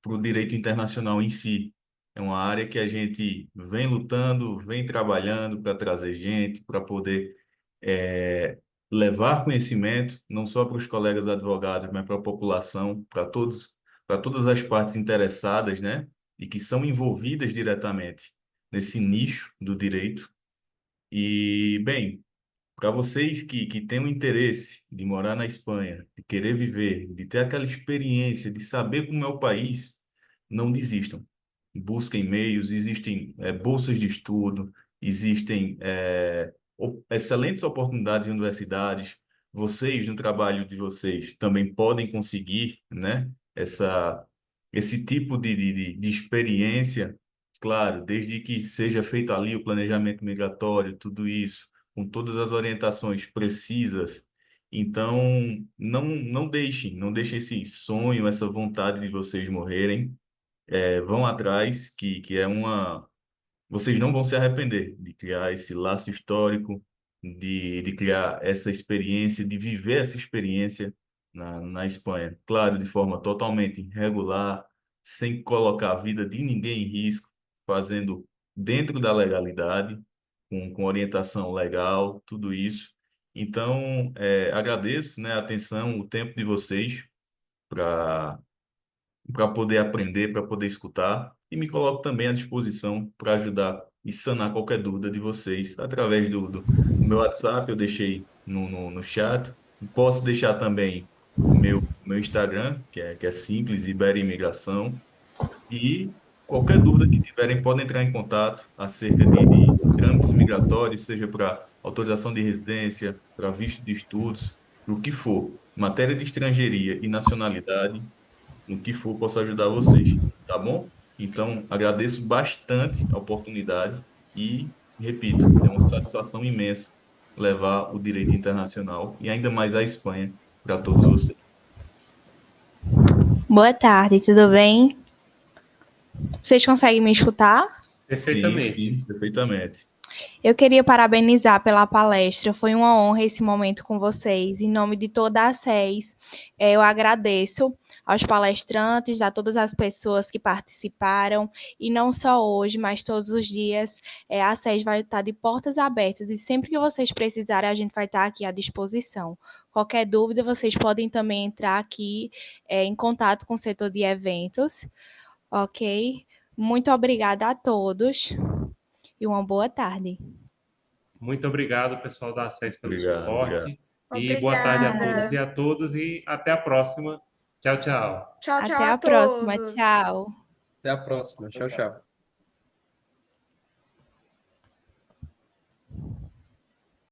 para o direito internacional em si. É uma área que a gente vem lutando, vem trabalhando para trazer gente, para poder levar conhecimento, não só para os colegas advogados, mas para a população, para todas as partes interessadas, né? E que são envolvidas diretamente nesse nicho do direito. E, bem, para vocês que têm o interesse de morar na Espanha, de querer viver, de ter aquela experiência, de saber como é o país, não desistam. Busquem meios, existem bolsas de estudo, existem excelentes oportunidades em universidades. Vocês, no trabalho de vocês, também podem conseguir, né, esse tipo de experiência, claro, desde que seja feito ali o planejamento migratório, tudo isso com todas as orientações precisas. Então, não deixem esse sonho, essa vontade de vocês morrerem. Vão atrás, que é uma. Vocês não vão se arrepender de criar esse laço histórico, de criar essa experiência, de viver essa experiência na Espanha. Claro, de forma totalmente regular, sem colocar a vida de ninguém em risco, fazendo dentro da legalidade, com orientação legal, tudo isso. Então, agradeço, né, a atenção, o tempo de vocês para poder aprender, para poder escutar, e me coloco também à disposição para ajudar e sanar qualquer dúvida de vocês através do meu WhatsApp, eu deixei no chat. Posso deixar também o meu Instagram, que é simples, Ibera Imigração, e qualquer dúvida que tiverem, podem entrar em contato acerca de trâmites migratórios, seja para autorização de residência, para visto de estudos, o que for. Matéria de estrangeiria e nacionalidade, no que for, posso ajudar vocês, tá bom? Então, agradeço bastante a oportunidade e, repito, é uma satisfação imensa levar o direito internacional e ainda mais a Espanha para todos vocês. Boa tarde, tudo bem? Vocês conseguem me escutar? Perfeitamente. Sim, perfeitamente. Eu queria parabenizar pela palestra, foi uma honra esse momento com vocês. Em nome de toda a SES, eu agradeço aos palestrantes, a todas as pessoas que participaram, e não só hoje, mas todos os dias, a SES vai estar de portas abertas, e sempre que vocês precisarem, a gente vai estar aqui à disposição. Qualquer dúvida, vocês podem também entrar aqui em contato com o setor de eventos, ok? Muito obrigada a todos e uma boa tarde. Muito obrigado, pessoal da ACES, pelo Obrigado, obrigado. suporte. E boa tarde a todos Obrigada. e a todas, e até a próxima. Tchau, tchau. Tchau, tchau Até a a próxima. todos. Tchau. Até a próxima. Tchau, tchau.